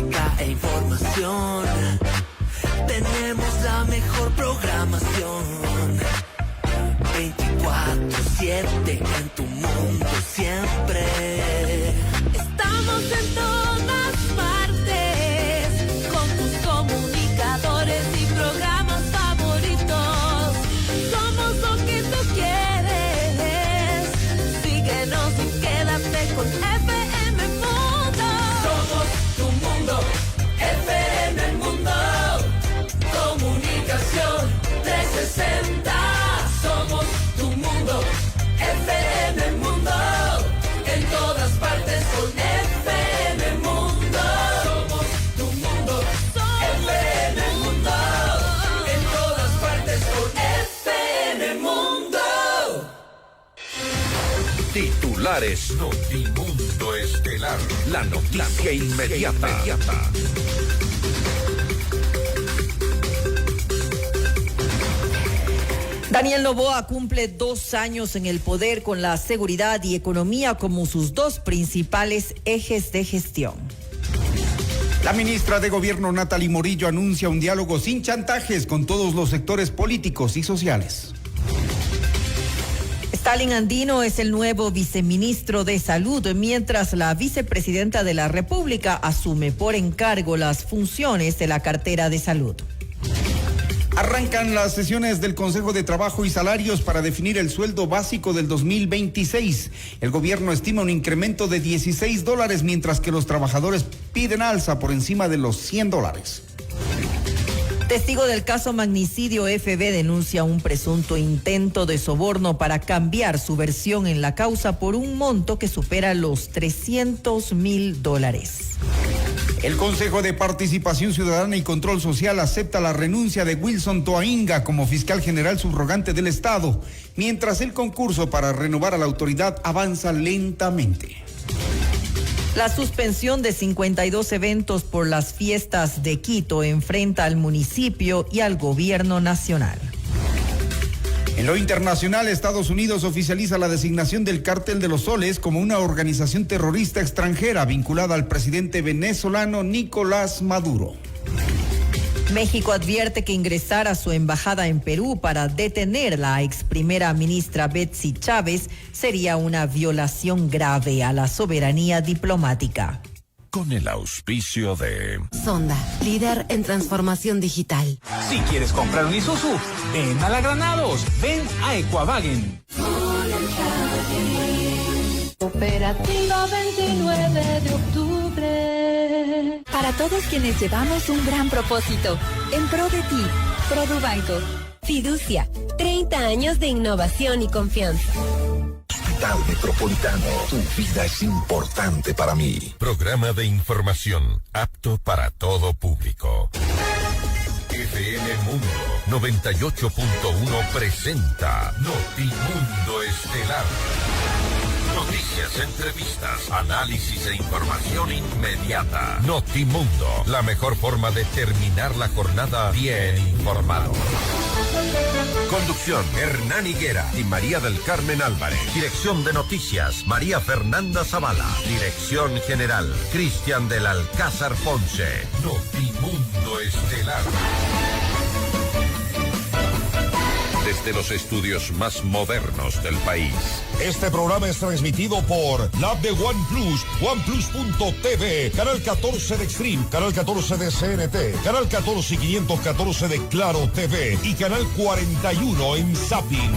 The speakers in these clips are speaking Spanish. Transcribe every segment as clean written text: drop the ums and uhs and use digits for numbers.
música e información. Tenemos la mejor programación. 24/7 en tu mundo siempre. Estamos en todas partes con tus comunicadores y programas favoritos. Somos lo que tú quieres. Síguenos y quédate con FM Mundo. Somos tu mundo, FM Mundo. Comunicación 360. Somos tu mundo, FM Mundo. En todas partes con FM Mundo. Somos tu mundo, FM Mundo. En todas partes con FM Mundo. Titulares Notimundo Estelar. La noticia inmediata. Daniel Noboa cumple 2 años en el poder con la seguridad y economía como sus 2 principales ejes de gestión. La ministra de Gobierno Natalie Morillo anuncia un diálogo sin chantajes con todos los sectores políticos y sociales. Stalin Andino es el nuevo viceministro de Salud, mientras la vicepresidenta de la República asume por encargo las funciones de la cartera de salud. Arrancan las sesiones del Consejo de Trabajo y Salarios para definir el sueldo básico del 2026. El gobierno estima un incremento de $16, mientras que los trabajadores piden alza por encima de los $100. Testigo del caso magnicidio, FB denuncia un presunto intento de soborno para cambiar su versión en la causa por un monto que supera los $300,000. El Consejo de Participación Ciudadana y Control Social acepta la renuncia de Wilson Toainga como fiscal general subrogante del Estado, mientras el concurso para renovar a la autoridad avanza lentamente. La suspensión de 52 eventos por las fiestas de Quito enfrenta al municipio y al gobierno nacional. En lo internacional, Estados Unidos oficializa la designación del Cártel de los Soles como una organización terrorista extranjera vinculada al presidente venezolano Nicolás Maduro. México advierte que ingresar a su embajada en Perú para detener a la ex primera ministra Betsy Chávez sería una violación grave a la soberanía diplomática. Con el auspicio de Sonda, líder en transformación digital. Si quieres comprar un Isuzu, ven a la Granados, ven a Equavagen. Operativa 29 de octubre. Para todos quienes llevamos un gran propósito, en pro de ti, Produbanco. Fiducia, 30 años de innovación y confianza. Hospital Metropolitano. Tu vida es importante para mí. Programa de información apto para todo público. FM Mundo 98.1 presenta Notimundo Estelar. Noticias, entrevistas, análisis e información inmediata. Notimundo, la mejor forma de terminar la jornada bien informado. Conducción, Hernán Higuera y María del Carmen Álvarez. Dirección de noticias, María Fernanda Zavala. Dirección general, Cristian del Alcázar Ponce. Notimundo Estelar. Desde los estudios más modernos del país. Este programa es transmitido por la app de OnePlus, OnePlus.tv, Canal 14 de Extreme, Canal 14 de CNT, Canal 14 y 514 de Claro TV y Canal 41 en Zapping.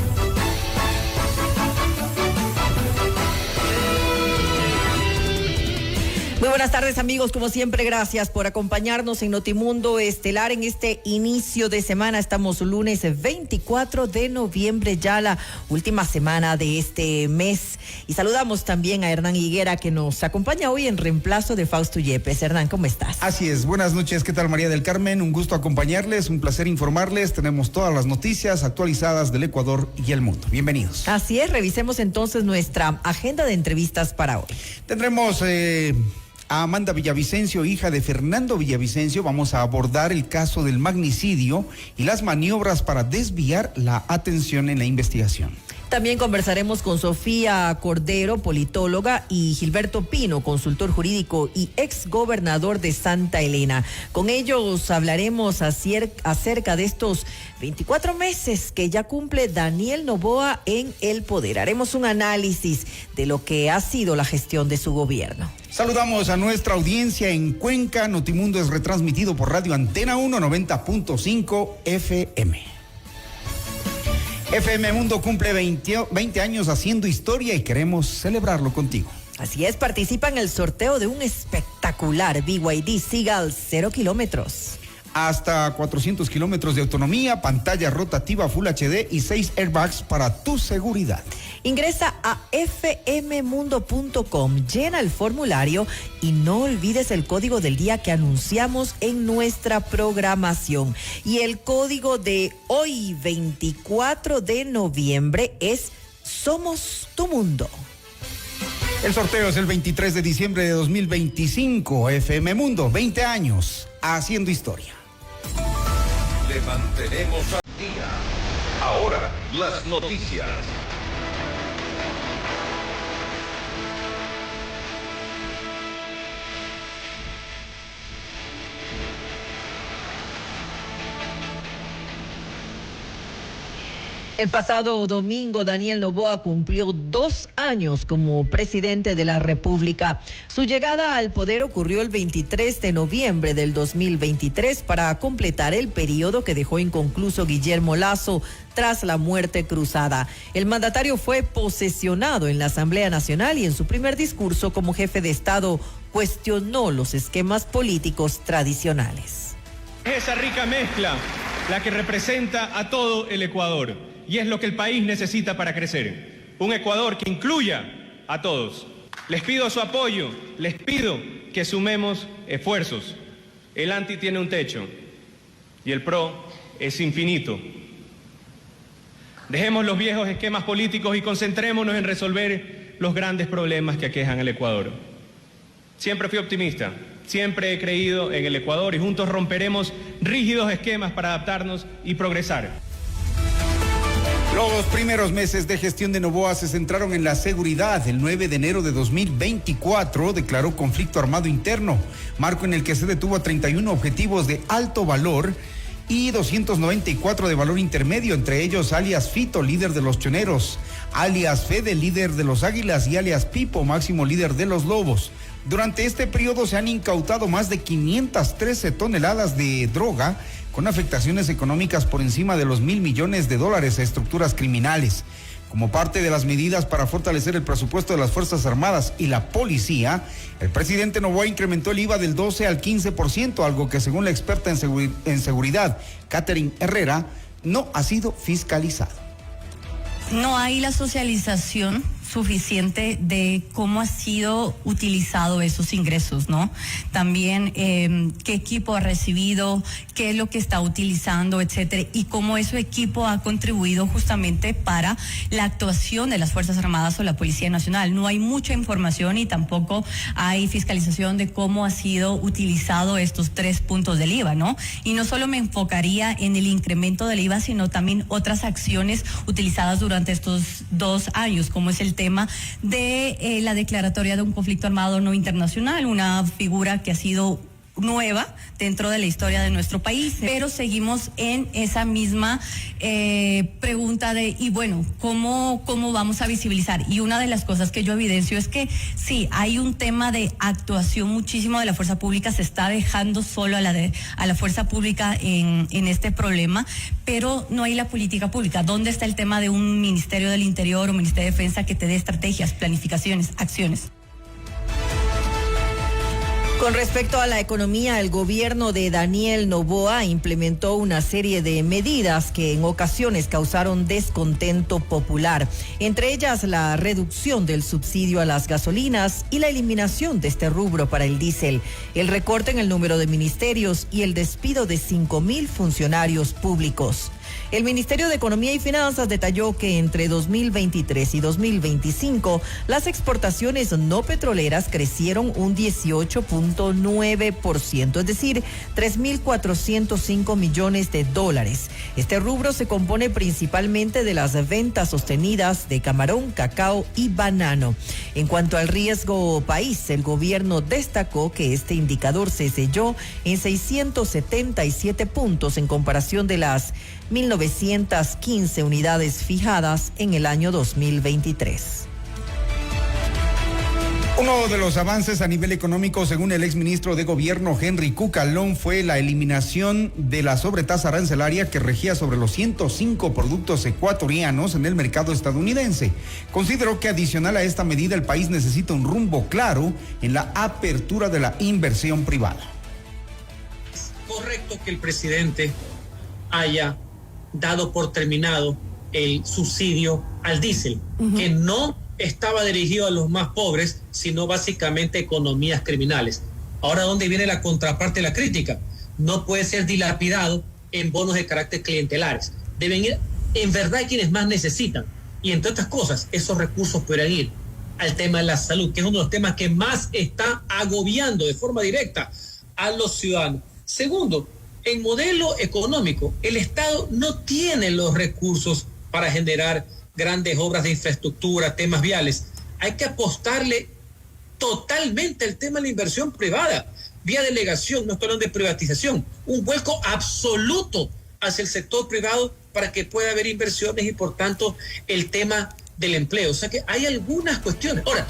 Muy buenas tardes, amigos. Como siempre, gracias por acompañarnos en Notimundo Estelar en este inicio de semana. Estamos lunes 24 de noviembre, ya la última semana de este mes. Y saludamos también a Hernán Higuera, que nos acompaña hoy en reemplazo de Fausto Yepes. Hernán, ¿cómo estás? Así es. Buenas noches. ¿Qué tal, María del Carmen? Un gusto acompañarles, un placer informarles. Tenemos todas las noticias actualizadas del Ecuador y el mundo. Bienvenidos. Así es. Revisemos entonces nuestra agenda de entrevistas para hoy. Tendremos a Amanda Villavicencio, hija de Fernando Villavicencio. Vamos a abordar el caso del magnicidio y las maniobras para desviar la atención en la investigación. También conversaremos con Sofía Cordero, politóloga, y Gilberto Pino, consultor jurídico y exgobernador de Santa Elena. Con ellos hablaremos acerca de estos 24 meses que ya cumple Daniel Noboa en el poder. Haremos un análisis de lo que ha sido la gestión de su gobierno. Saludamos a nuestra audiencia en Cuenca. Notimundo es retransmitido por Radio Antena 1 90.5 FM. FM Mundo cumple 20 años haciendo historia y queremos celebrarlo contigo. Así es, participa en el sorteo de un espectacular BYD Seagull 0 kilómetros. Hasta 400 kilómetros de autonomía, pantalla rotativa Full HD y 6 airbags para tu seguridad. Ingresa a fmmundo.com, llena el formulario y no olvides el código del día que anunciamos en nuestra programación. Y el código de hoy, 24 de noviembre, es Somos tu Mundo. El sorteo es el 23 de diciembre de 2025. FM Mundo, 20 años haciendo historia. Le mantenemos al día. Ahora, las noticias. El pasado domingo, Daniel Noboa cumplió 2 años como presidente de la República. Su llegada al poder ocurrió el 23 de noviembre del 2023 para completar el periodo que dejó inconcluso Guillermo Lasso tras la muerte cruzada. El mandatario fue posesionado en la Asamblea Nacional y en su primer discurso como jefe de Estado cuestionó los esquemas políticos tradicionales. Es esa rica mezcla la que representa a todo el Ecuador. Y es lo que el país necesita para crecer. Un Ecuador que incluya a todos. Les pido su apoyo, les pido que sumemos esfuerzos. El anti tiene un techo y el pro es infinito. Dejemos los viejos esquemas políticos y concentrémonos en resolver los grandes problemas que aquejan al Ecuador. Siempre fui optimista, siempre he creído en el Ecuador y juntos romperemos rígidos esquemas para adaptarnos y progresar. Los primeros meses de gestión de Noboa se centraron en la seguridad. El 9 de enero de 2024 declaró conflicto armado interno, marco en el que se detuvo a 31 objetivos de alto valor y 294 de valor intermedio, entre ellos alias Fito, líder de los Choneros, alias Fede, líder de los Águilas, y alias Pipo, máximo líder de los Lobos. Durante este periodo se han incautado más de 513 toneladas de droga, con afectaciones económicas por encima de los $1,000 millones a estructuras criminales. Como parte de las medidas para fortalecer el presupuesto de las Fuerzas Armadas y la Policía, el presidente Noboa incrementó el IVA del 12 al 15%, algo que según la experta en seguridad, Catherine Herrera, no ha sido fiscalizado. No hay la socialización suficiente de cómo ha sido utilizado esos ingresos, ¿no? También qué equipo ha recibido, qué es lo que está utilizando, etcétera, y cómo ese equipo ha contribuido justamente para la actuación de las Fuerzas Armadas o la Policía Nacional. No hay mucha información y tampoco hay fiscalización de cómo ha sido utilizado estos 3 puntos del IVA, ¿no? Y no solo me enfocaría en el incremento del IVA, sino también otras acciones utilizadas durante estos 2 años, como es el tema de la declaratoria de un conflicto armado no internacional, una figura que ha sido nueva dentro de la historia de nuestro país, pero seguimos en esa misma pregunta de, y bueno, ¿cómo vamos a visibilizar? Y una de las cosas que yo evidencio es que sí, hay un tema de actuación muchísimo de la fuerza pública, se está dejando solo a la fuerza pública en este problema, pero no hay la política pública. ¿Dónde está el tema de un Ministerio del Interior o Ministerio de Defensa que te dé estrategias, planificaciones, acciones? Con respecto a la economía, el gobierno de Daniel Noboa implementó una serie de medidas que en ocasiones causaron descontento popular, entre ellas la reducción del subsidio a las gasolinas y la eliminación de este rubro para el diésel, el recorte en el número de ministerios y el despido de 5,000 funcionarios públicos. El Ministerio de Economía y Finanzas detalló que entre 2023 y 2025 las exportaciones no petroleras crecieron un 18.9%, es decir, 3.405 millones de dólares. Este rubro se compone principalmente de las ventas sostenidas de camarón, cacao y banano. En cuanto al riesgo país, el gobierno destacó que este indicador se selló en 677 puntos en comparación de las 1.915 unidades fijadas en el año 2023. Uno de los avances a nivel económico, según el exministro de Gobierno Henry Cucalón, fue la eliminación de la sobretasa arancelaria que regía sobre los 105 productos ecuatorianos en el mercado estadounidense. Consideró que adicional a esta medida el país necesita un rumbo claro en la apertura de la inversión privada. Es correcto que el presidente haya dado por terminado el subsidio al diésel, que no estaba dirigido a los más pobres, sino básicamente a economías criminales. Ahora, ¿dónde viene la contraparte de la crítica? No puede ser dilapidado en bonos de carácter clientelares. Deben ir en verdad a quienes más necesitan. Y entre otras cosas, esos recursos podrían ir al tema de la salud, que es uno de los temas que más está agobiando de forma directa a los ciudadanos. Segundo, en modelo económico, el Estado no tiene los recursos para generar grandes obras de infraestructura, temas viales. Hay que apostarle totalmente al tema de la inversión privada, vía delegación, no estoy hablando de privatización, un vuelco absoluto hacia el sector privado para que pueda haber inversiones y por tanto el tema del empleo. O sea que hay algunas cuestiones. Ahora,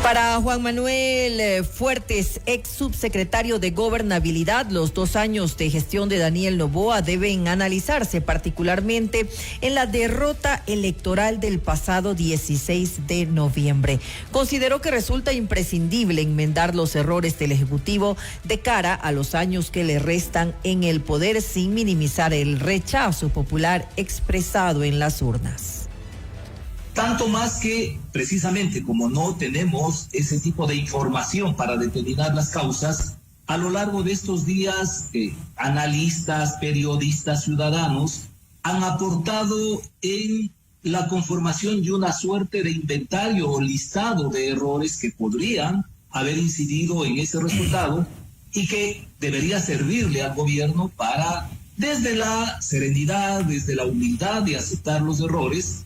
para Juan Manuel Fuertes, ex subsecretario de Gobernabilidad, los 2 años de gestión de Daniel Noboa deben analizarse particularmente en la derrota electoral del pasado 16 de noviembre. Consideró que resulta imprescindible enmendar los errores del Ejecutivo de cara a los años que le restan en el poder sin minimizar el rechazo popular expresado en las urnas. Tanto más que, precisamente, como no tenemos ese tipo de información para determinar las causas, a lo largo de estos días, analistas, periodistas, ciudadanos han aportado en la conformación de una suerte de inventario o listado de errores que podrían haber incidido en ese resultado y que debería servirle al gobierno para, desde la serenidad, desde la humildad de aceptar los errores,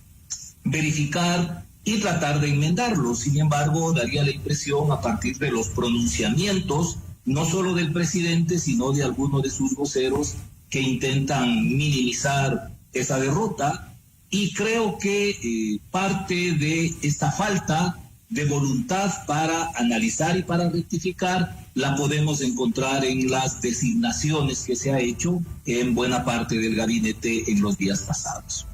verificar y tratar de enmendarlos. Sin embargo, daría la impresión, a partir de los pronunciamientos, no solo del presidente, sino de algunos de sus voceros, que intentan minimizar esa derrota, y creo que parte de esta falta de voluntad para analizar y para rectificar la podemos encontrar en las designaciones que se ha hecho en buena parte del gabinete en los días pasados.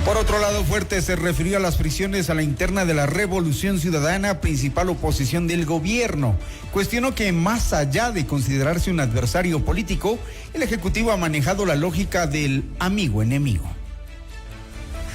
Por otro lado, Fuertes se refirió a las prisiones a la interna de la Revolución Ciudadana, principal oposición del gobierno. Cuestionó que más allá de considerarse un adversario político, el Ejecutivo ha manejado la lógica del amigo-enemigo.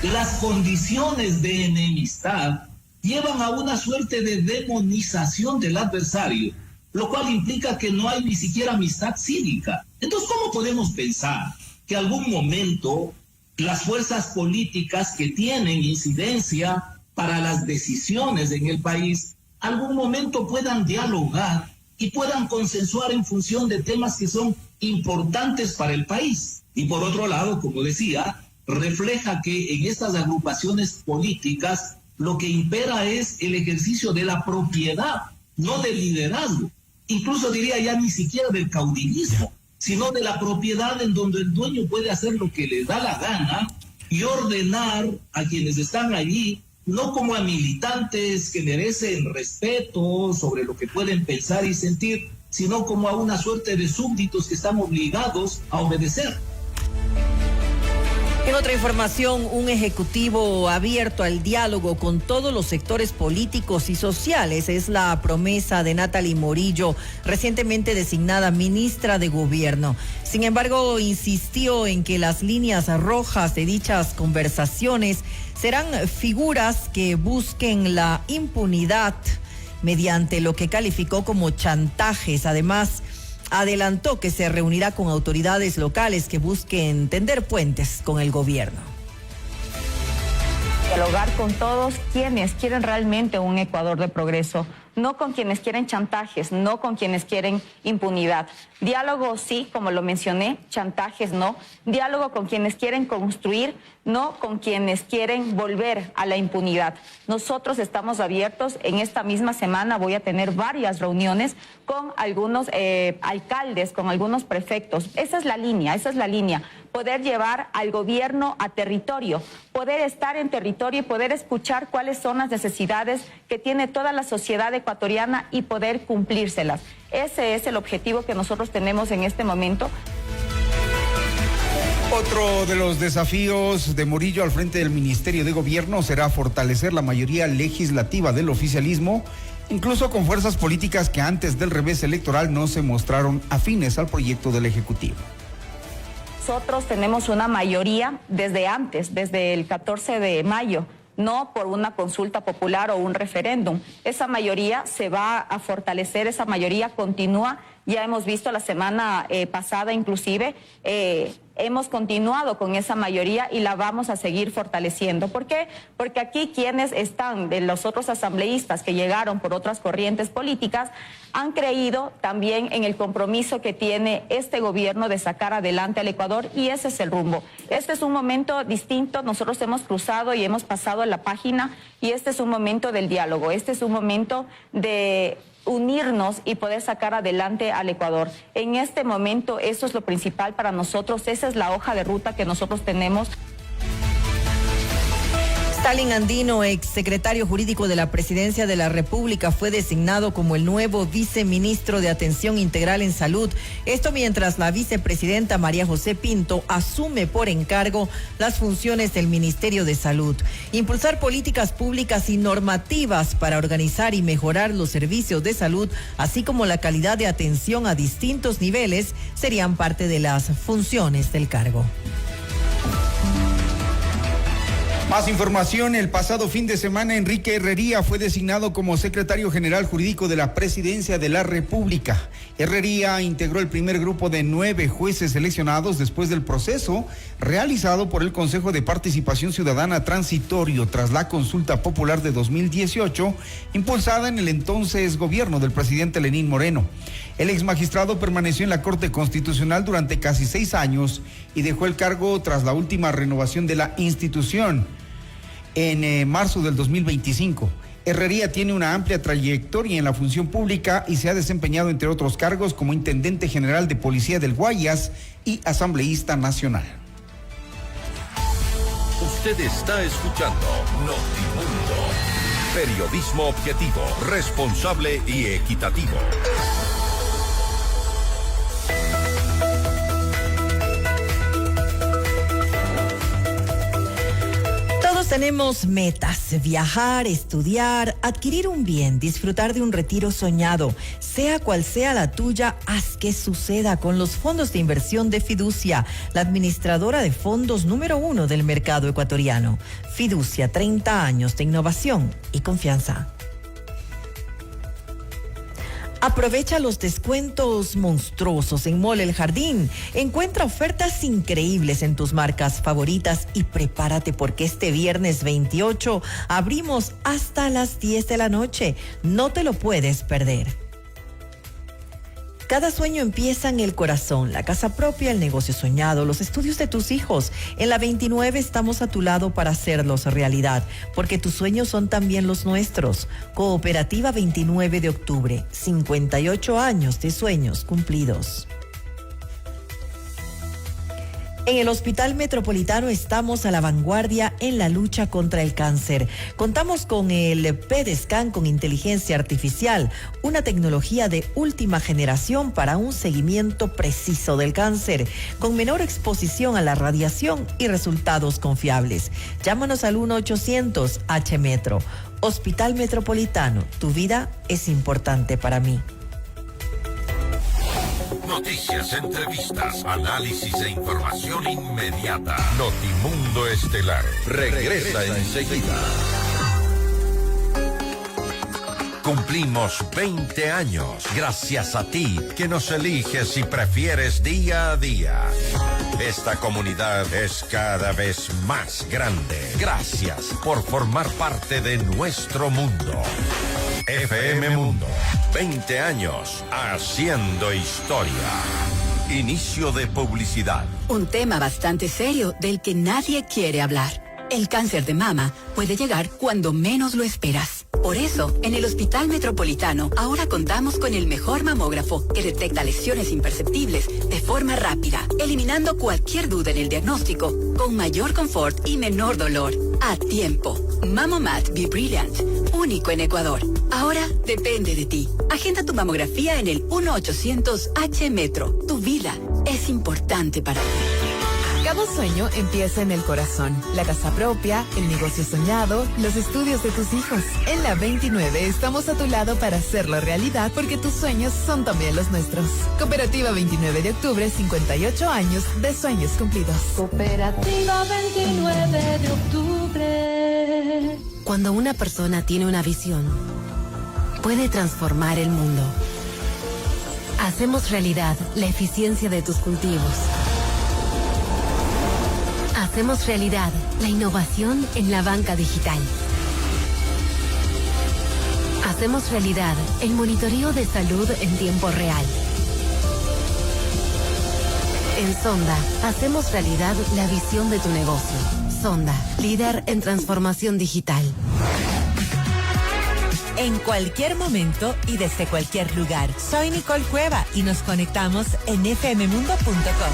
Las condiciones de enemistad llevan a una suerte de demonización del adversario, lo cual implica que no hay ni siquiera amistad cívica. Entonces, ¿cómo podemos pensar que algún momento las fuerzas políticas que tienen incidencia para las decisiones en el país, algún momento puedan dialogar y puedan consensuar en función de temas que son importantes para el país? Y por otro lado, como decía, refleja que en estas agrupaciones políticas lo que impera es el ejercicio de la propiedad, no del liderazgo, incluso diría ya ni siquiera del caudillismo, sino de la propiedad, en donde el dueño puede hacer lo que le da la gana y ordenar a quienes están allí, no como a militantes que merecen respeto sobre lo que pueden pensar y sentir, sino como a una suerte de súbditos que están obligados a obedecer. En otra información, un ejecutivo abierto al diálogo con todos los sectores políticos y sociales es la promesa de Natalie Morillo, recientemente designada ministra de Gobierno. Sin embargo, insistió en que las líneas rojas de dichas conversaciones serán figuras que busquen la impunidad mediante lo que calificó como chantajes. Además, adelantó que se reunirá con autoridades locales que busquen tender puentes con el gobierno. Dialogar con todos quienes quieren realmente un Ecuador de progreso, no con quienes quieren chantajes, no con quienes quieren impunidad. Diálogo sí, como lo mencioné, chantajes no. Diálogo con quienes quieren construir, no con quienes quieren volver a la impunidad. Nosotros estamos abiertos. En esta misma semana voy a tener varias reuniones con algunos alcaldes, con algunos prefectos. Esa es la línea. Poder llevar al gobierno a territorio, poder estar en territorio y poder escuchar cuáles son las necesidades que tiene toda la sociedad ecuatoriana y poder cumplírselas. Ese es el objetivo que nosotros tenemos en este momento. Otro de los desafíos de Murillo al frente del Ministerio de Gobierno será fortalecer la mayoría legislativa del oficialismo, incluso con fuerzas políticas que antes del revés electoral no se mostraron afines al proyecto del Ejecutivo. Nosotros tenemos una mayoría desde antes, desde el 14 de mayo, no por una consulta popular o un referéndum. Esa mayoría se va a fortalecer, esa mayoría continúa. Ya hemos visto la semana pasada inclusive, hemos continuado con esa mayoría y la vamos a seguir fortaleciendo. ¿Por qué? Porque aquí quienes están, de los otros asambleístas que llegaron por otras corrientes políticas, han creído también en el compromiso que tiene este gobierno de sacar adelante al Ecuador, y ese es el rumbo. Este es un momento distinto, nosotros hemos cruzado y hemos pasado la página, y este es un momento del diálogo, este es un momento de unirnos y poder sacar adelante al Ecuador. En este momento eso es lo principal para nosotros, esa es la hoja de ruta que nosotros tenemos. Stalin Andino, exsecretario jurídico de la Presidencia de la República, fue designado como el nuevo viceministro de Atención Integral en Salud. Esto mientras la vicepresidenta María José Pinto asume por encargo las funciones del Ministerio de Salud. Impulsar políticas públicas y normativas para organizar y mejorar los servicios de salud, así como la calidad de atención a distintos niveles, serían parte de las funciones del cargo. Más información, el pasado fin de semana Enrique Herrería fue designado como secretario general jurídico de la Presidencia de la República. Herrería integró el primer grupo de 9 jueces seleccionados después del proceso realizado por el Consejo de Participación Ciudadana Transitorio tras la consulta popular de 2018, impulsada en el entonces gobierno del presidente Lenín Moreno. El exmagistrado permaneció en la Corte Constitucional durante casi 6 años y dejó el cargo tras la última renovación de la institución en marzo del 2025. Herrería tiene una amplia trayectoria en la función pública y se ha desempeñado, entre otros cargos, como intendente general de Policía del Guayas y asambleísta nacional. Usted está escuchando Notimundo. Periodismo objetivo, responsable y equitativo. Tenemos metas: viajar, estudiar, adquirir un bien, disfrutar de un retiro soñado. Sea cual sea la tuya, haz que suceda con los fondos de inversión de Fiducia, la administradora de fondos número 1 del mercado ecuatoriano. Fiducia, 30 años de innovación y confianza. Aprovecha los descuentos monstruosos en Mall El Jardín. Encuentra ofertas increíbles en tus marcas favoritas y prepárate porque este viernes 28 abrimos hasta las 10 de la noche. No te lo puedes perder. Cada sueño empieza en el corazón, la casa propia, el negocio soñado, los estudios de tus hijos. En la 29 estamos a tu lado para hacerlos realidad, porque tus sueños son también los nuestros. Cooperativa 29 de octubre, 58 años de sueños cumplidos. En el Hospital Metropolitano estamos a la vanguardia en la lucha contra el cáncer. Contamos con el PET-Scan con inteligencia artificial, una tecnología de última generación para un seguimiento preciso del cáncer, con menor exposición a la radiación y resultados confiables. Llámanos al 1-800-H-Metro. Hospital Metropolitano, tu vida es importante para mí. Noticias, entrevistas, análisis e información inmediata. Notimundo Estelar regresa enseguida. Cumplimos 20 años gracias a ti que nos eliges y prefieres día a día. Esta comunidad es cada vez más grande. Gracias por formar parte de nuestro mundo. FM Mundo, 20 años haciendo historia. Inicio de publicidad. Un tema bastante serio del que nadie quiere hablar. El cáncer de mama puede llegar cuando menos lo esperas. Por eso, en el Hospital Metropolitano, ahora contamos con el mejor mamógrafo que detecta lesiones imperceptibles de forma rápida, eliminando cualquier duda en el diagnóstico, con mayor confort y menor dolor. A tiempo. Mamomat Be Brilliant, único en Ecuador. Ahora depende de ti. Agenda tu mamografía en el 1-800-H-Metro. Tu vida es importante para ti. Cada sueño empieza en el corazón. La casa propia, el negocio soñado, los estudios de tus hijos. En la 29 estamos a tu lado para hacerlo realidad porque tus sueños son también los nuestros. Cooperativa 29 de octubre, 58 años de sueños cumplidos. Cooperativa 29 de octubre. Cuando una persona tiene una visión, puede transformar el mundo. Hacemos realidad la eficiencia de tus cultivos. Hacemos realidad la innovación en la banca digital. Hacemos realidad el monitoreo de salud en tiempo real. En Sonda, hacemos realidad la visión de tu negocio. Sonda, líder en transformación digital. En cualquier momento y desde cualquier lugar. Soy Nicole Cueva y nos conectamos en fmmundo.com.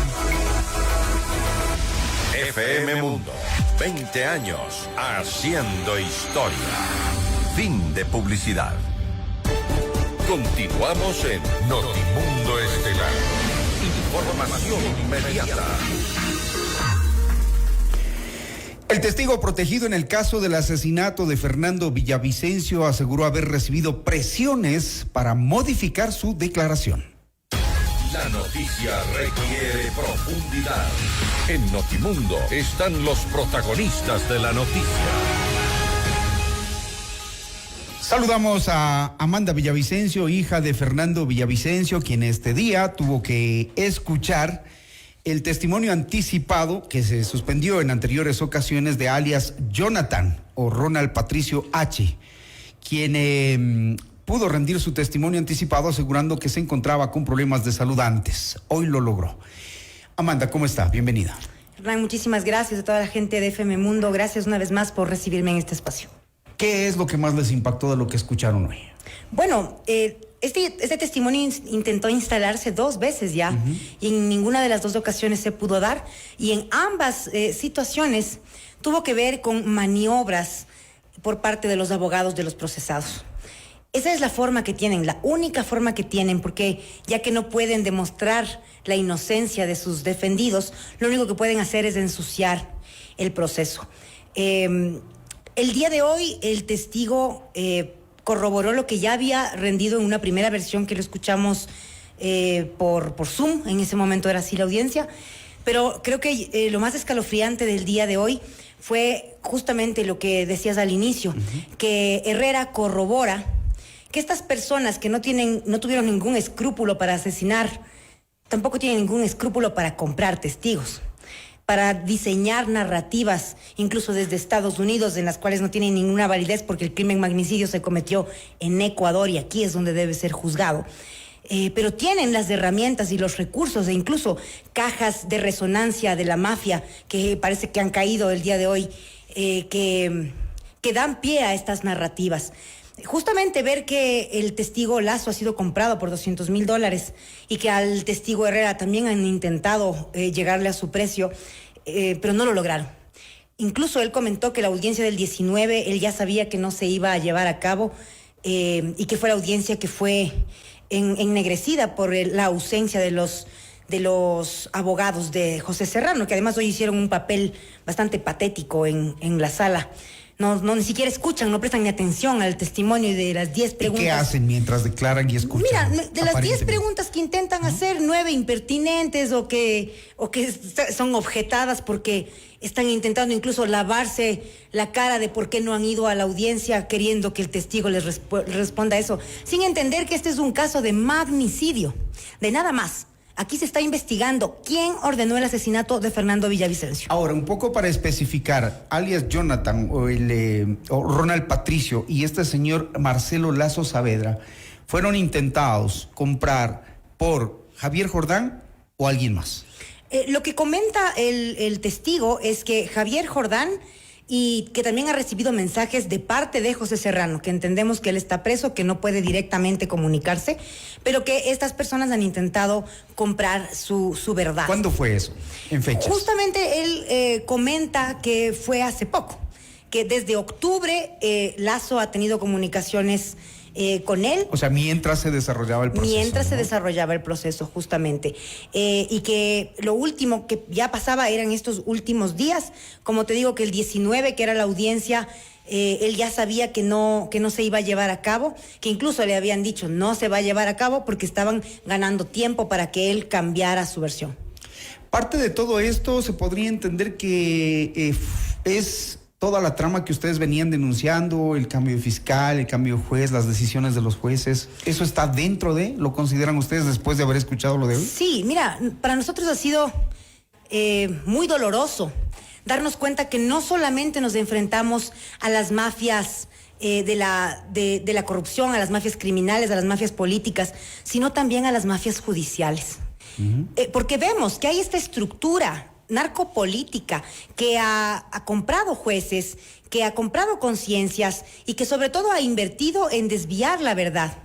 FM Mundo, 20 años haciendo historia. Fin de publicidad. Continuamos en Notimundo Estelar. Información inmediata. El testigo protegido en el caso del asesinato de Fernando Villavicencio aseguró haber recibido presiones para modificar su declaración. La noticia requiere profundidad. En Notimundo están los protagonistas de la noticia. Saludamos a Amanda Villavicencio, hija de Fernando Villavicencio, quien este día tuvo que escuchar el testimonio anticipado que se suspendió en anteriores ocasiones de alias Jonathan o Ronald Patricio H., quien pudo rendir su testimonio anticipado asegurando que se encontraba con problemas de salud antes. Hoy lo logró. Amanda, ¿cómo está? Bienvenida. Hernán, muchísimas gracias a toda la gente de FM Mundo. Gracias una vez más por recibirme en este espacio. ¿Qué es lo que más les impactó de lo que escucharon hoy? Bueno, este testimonio intentó instalarse 2 veces ya, y en ninguna de las 2 ocasiones se pudo dar, y en ambas situaciones tuvo que ver con maniobras por parte de los abogados de los procesados. Esa es la forma que tienen, la única forma que tienen, porque ya que no pueden demostrar la inocencia de sus defendidos, lo único que pueden hacer es ensuciar el proceso. El día de hoy el testigo corroboró lo que ya había rendido en una primera versión que lo escuchamos por Zoom. En ese momento era así la audiencia, pero creo que lo más escalofriante del día de hoy fue justamente lo que decías al inicio, que Herrera corrobora que estas personas que no tuvieron ningún escrúpulo para asesinar, tampoco tienen ningún escrúpulo para comprar testigos, para diseñar narrativas, incluso desde Estados Unidos, en las cuales no tienen ninguna validez porque el crimen magnicidio se cometió en Ecuador y aquí es donde debe ser juzgado. Pero tienen las herramientas y los recursos e incluso cajas de resonancia de la mafia que parece que han caído el día de hoy, que dan pie a estas narrativas. Justamente ver que el testigo Lazo ha sido comprado por $200,000 y que al testigo Herrera también han intentado llegarle a su precio, pero no lo lograron. Incluso él comentó que la audiencia del 19, él ya sabía que no se iba a llevar a cabo y que fue la audiencia que fue ennegrecida por la ausencia de los abogados de José Serrano, que además hoy hicieron un papel bastante patético en la sala. ni siquiera escuchan, no prestan ni atención al testimonio de las 10 preguntas. ¿Y qué hacen mientras declaran y escuchan? Mira, de las 10 preguntas que intentan hacer, 9 impertinentes o que son objetadas porque están intentando incluso lavarse la cara de por qué no han ido a la audiencia queriendo que el testigo les responda eso, sin entender que este es un caso de magnicidio, de nada más. Aquí se está investigando quién ordenó el asesinato de Fernando Villavicencio. Ahora, un poco para especificar, alias Jonathan o Ronald Patricio y este señor Marcelo Lazo Saavedra fueron intentados comprar por Javier Jordán o alguien más. Lo que comenta el testigo es que Javier Jordán, y que también ha recibido mensajes de parte de José Serrano, que entendemos que él está preso, que no puede directamente comunicarse, pero que estas personas han intentado comprar su verdad. ¿Cuándo fue eso? En fechas. Justamente él comenta que fue hace poco, que desde octubre Lazo ha tenido comunicaciones con él. O sea, mientras se desarrollaba el proceso. Mientras se desarrollaba el proceso, justamente. Y que lo último que ya pasaba eran estos últimos días. Como te digo, que el 19, que era la audiencia, él ya sabía que no se iba a llevar a cabo, que incluso le habían dicho no se va a llevar a cabo porque estaban ganando tiempo para que él cambiara su versión. Parte de todo esto se podría entender que es toda la trama que ustedes venían denunciando, el cambio fiscal, el cambio de juez, las decisiones de los jueces. ¿Eso está dentro de, lo consideran ustedes después de haber escuchado lo de hoy? Sí, mira, para nosotros ha sido muy doloroso darnos cuenta que no solamente nos enfrentamos a las mafias de la corrupción, a las mafias criminales, a las mafias políticas, sino también a las mafias judiciales. Porque vemos que hay esta estructura narcopolítica que ha comprado jueces, que ha comprado conciencias y que sobre todo ha invertido en desviar la verdad.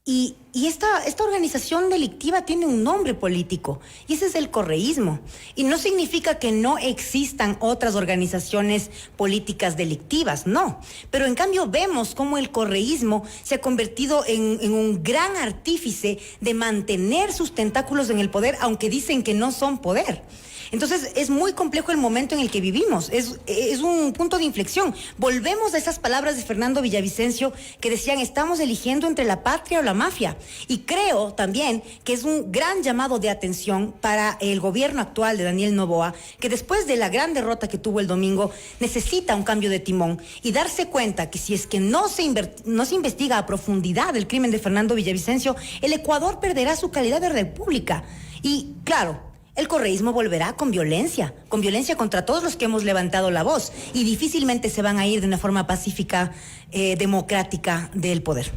Y esta organización delictiva tiene un nombre político, y ese es el correísmo. Y no significa que no existan otras organizaciones políticas delictivas, no. Pero en cambio vemos cómo el correísmo se ha convertido en un gran artífice de mantener sus tentáculos en el poder, aunque dicen que no son poder. Entonces es muy complejo el momento en el que vivimos, es un punto de inflexión. Volvemos a esas palabras de Fernando Villavicencio que decían: estamos eligiendo entre la patria o la mafia. Y creo también que es un gran llamado de atención para el gobierno actual de Daniel Noboa, que después de la gran derrota que tuvo el domingo necesita un cambio de timón y darse cuenta que si es que no se investiga a profundidad el crimen de Fernando Villavicencio, el Ecuador perderá su calidad de república. Y claro, el correísmo volverá con violencia contra todos los que hemos levantado la voz, y difícilmente se van a ir de una forma pacífica, democrática del poder.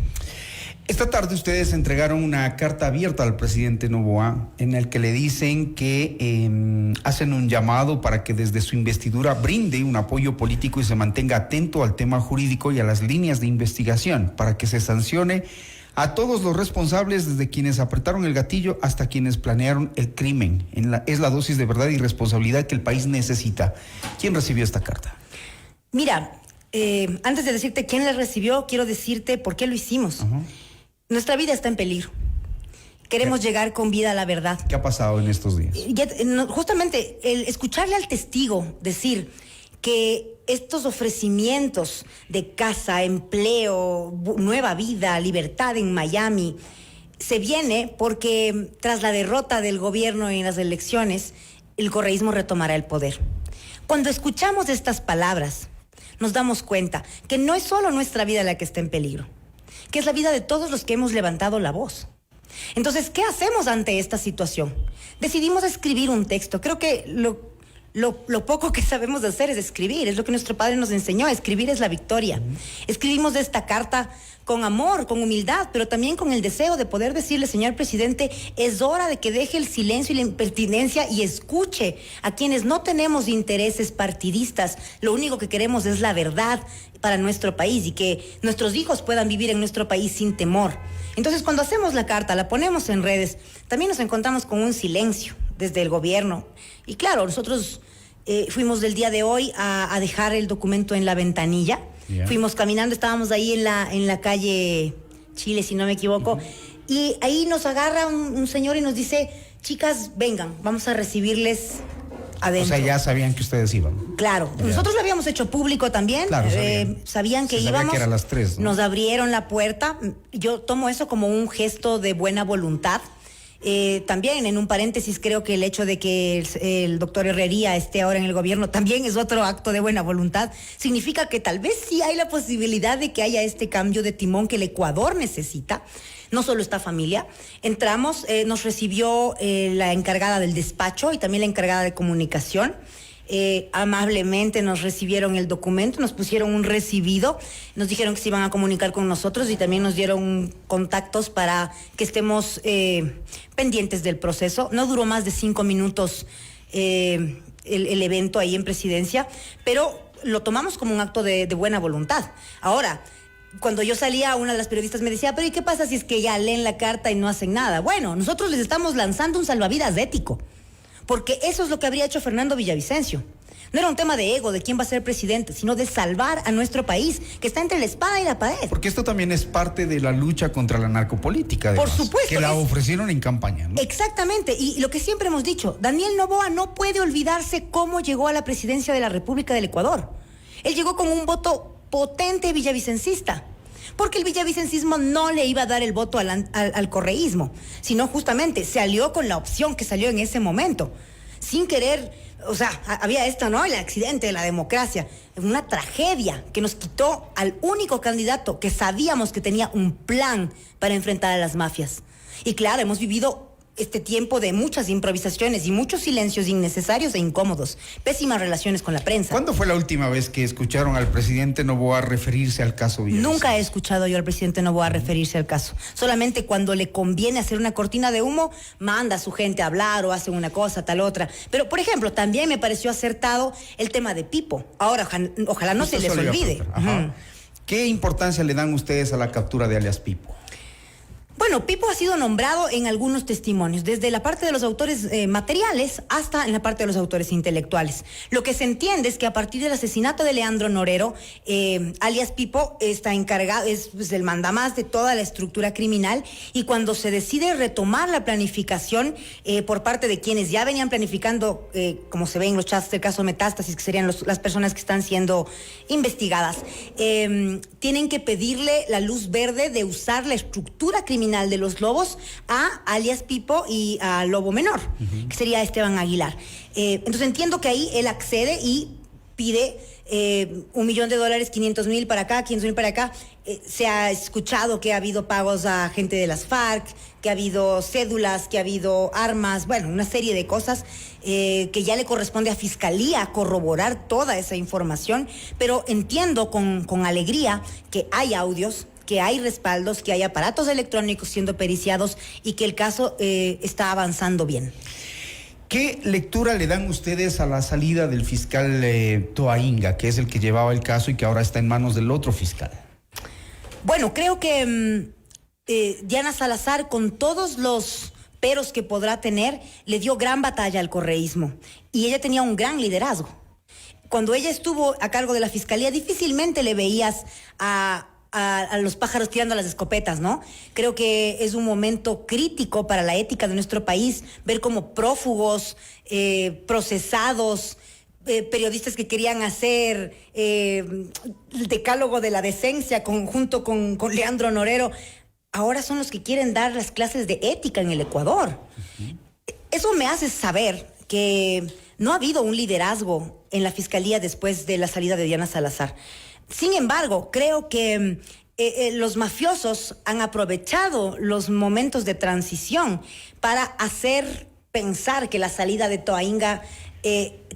Esta tarde ustedes entregaron una carta abierta al presidente Noboa en el que le dicen que hacen un llamado para que desde su investidura brinde un apoyo político y se mantenga atento al tema jurídico y a las líneas de investigación para que se sancione a todos los responsables, desde quienes apretaron el gatillo hasta quienes planearon el crimen. Es la dosis de verdad y responsabilidad que el país necesita. ¿Quién recibió esta carta? Mira, antes de decirte quién la recibió, quiero decirte por qué lo hicimos. Nuestra vida está en peligro. Queremos llegar con vida a la verdad. ¿Qué ha pasado en estos días? Justamente, el escucharle al testigo decir que estos ofrecimientos de casa, empleo, nueva vida, libertad en Miami, se viene porque tras la derrota del gobierno en las elecciones, el correísmo retomará el poder. Cuando escuchamos estas palabras, nos damos cuenta que no es solo nuestra vida la que está en peligro, que es la vida de todos los que hemos levantado la voz. Entonces, ¿qué hacemos ante esta situación? Decidimos escribir un texto. Creo que lo poco que sabemos hacer es escribir, es lo que nuestro padre nos enseñó: escribir es la victoria. Escribimos esta carta con amor, con humildad, pero también con el deseo de poder decirle: señor presidente, es hora de que deje el silencio y la impertinencia y escuche a quienes no tenemos intereses partidistas. Lo único que queremos es la verdad para nuestro país y que nuestros hijos puedan vivir en nuestro país sin temor. Entonces, cuando hacemos la carta, la ponemos en redes, también nos encontramos con un silencio desde el gobierno. Y claro, nosotros fuimos del día de hoy a dejar el documento en la ventanilla. Yeah. Fuimos caminando, estábamos ahí en la calle Chile, si no me equivoco, y ahí nos agarra un señor y nos dice: chicas, vengan, vamos a recibirles adentro. O sea, ya sabían que ustedes iban. Claro, nosotros lo habíamos hecho público también. Claro, sabían que se sabía íbamos. que era a las 3, ¿no? Nos abrieron la puerta. Yo tomo eso como un gesto de buena voluntad. También, en un paréntesis, creo que el hecho de que el doctor Herrería esté ahora en el gobierno también es otro acto de buena voluntad. Significa que tal vez sí hay la posibilidad de que haya este cambio de timón que el Ecuador necesita. No solo esta familia. Entramos, nos recibió la encargada del despacho y también la encargada de comunicación. Amablemente nos recibieron el documento, nos pusieron un recibido, nos dijeron que se iban a comunicar con nosotros y también nos dieron contactos para que estemos pendientes del proceso. No duró más de 5 minutos el evento ahí en Presidencia, pero lo tomamos como un acto de buena voluntad. Ahora, cuando yo salía, una de las periodistas me decía, pero ¿y qué pasa si es que ya leen la carta y no hacen nada? Bueno, nosotros les estamos lanzando un salvavidas ético, porque eso es lo que habría hecho Fernando Villavicencio. No era un tema de ego, de quién va a ser presidente, sino de salvar a nuestro país, que está entre la espada y la pared. Porque esto también es parte de la lucha contra la narcopolítica, además, por supuesto. Que la ofrecieron en campaña, ¿no? Exactamente, y lo que siempre hemos dicho, Daniel Noboa no puede olvidarse cómo llegó a la presidencia de la República del Ecuador. Él llegó con un voto potente villavicencista, porque el villavicencismo no le iba a dar el voto al correísmo, sino justamente se alió con la opción que salió en ese momento, sin querer. O sea, había esto, ¿no? El accidente de la democracia, una tragedia que nos quitó al único candidato que sabíamos que tenía un plan para enfrentar a las mafias. Y claro, hemos vivido este tiempo de muchas improvisaciones y muchos silencios innecesarios e incómodos, pésimas relaciones con la prensa. ¿Cuándo fue la última vez que escucharon al presidente Noboa referirse al caso Villavicencio? Nunca he escuchado yo al presidente Noboa referirse al caso. Solamente cuando le conviene hacer una cortina de humo, manda a su gente a hablar o hace una cosa, tal otra. Pero, por ejemplo, también me pareció acertado el tema de Pipo. Ahora, ojalá no se les olvide. ¿Qué importancia le dan ustedes a la captura de alias Pipo? Bueno, Pipo ha sido nombrado en algunos testimonios, desde la parte de los autores materiales hasta en la parte de los autores intelectuales. Lo que se entiende es que a partir del asesinato de Leandro Norero, alias Pipo está encargado, es el mandamás de toda la estructura criminal, y cuando se decide retomar la planificación por parte de quienes ya venían planificando, como se ve en los chats del caso Metástasis, que serían las personas que están siendo investigadas, tienen que pedirle la luz verde de usar la estructura criminal de los lobos a alias Pipo y a Lobo Menor, que sería Esteban Aguilar. Entonces entiendo que ahí él accede y pide $1 millón, 500,000 para acá, 500,000 para acá. Se ha escuchado que ha habido pagos a gente de las FARC, que ha habido cédulas, que ha habido armas, bueno, una serie de cosas que ya le corresponde a Fiscalía corroborar toda esa información, pero entiendo con alegría que hay audios, que hay respaldos, que hay aparatos electrónicos siendo periciados y que el caso está avanzando bien. ¿Qué lectura le dan ustedes a la salida del fiscal Toainga, que es el que llevaba el caso y que ahora está en manos del otro fiscal? Bueno, creo que Diana Salazar, con todos los peros que podrá tener, le dio gran batalla al correísmo y ella tenía un gran liderazgo. Cuando ella estuvo a cargo de la fiscalía, difícilmente le veías a los pájaros tirando las escopetas, ¿no? Creo que es un momento crítico para la ética de nuestro país, ver cómo prófugos, procesados, periodistas que querían hacer el decálogo de la decencia junto con Leandro Norero, ahora son los que quieren dar las clases de ética en el Ecuador. Eso me hace saber que no ha habido un liderazgo en la fiscalía después de la salida de Diana Salazar. Sin embargo, creo que los mafiosos han aprovechado los momentos de transición para hacer pensar que la salida de Toainga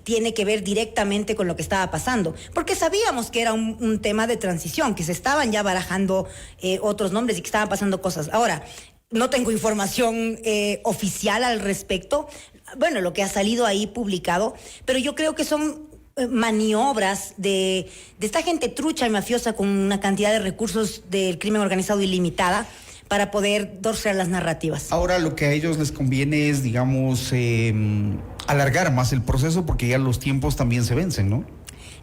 tiene que ver directamente con lo que estaba pasando, porque sabíamos que era un tema de transición, que se estaban ya barajando otros nombres y que estaban pasando cosas. Ahora, no tengo información oficial al respecto, bueno, lo que ha salido ahí publicado, pero yo creo que son maniobras de esta gente trucha y mafiosa con una cantidad de recursos del crimen organizado ilimitada para poder torcer las narrativas. Ahora lo que a ellos les conviene es, digamos, alargar más el proceso porque ya los tiempos también se vencen, ¿no?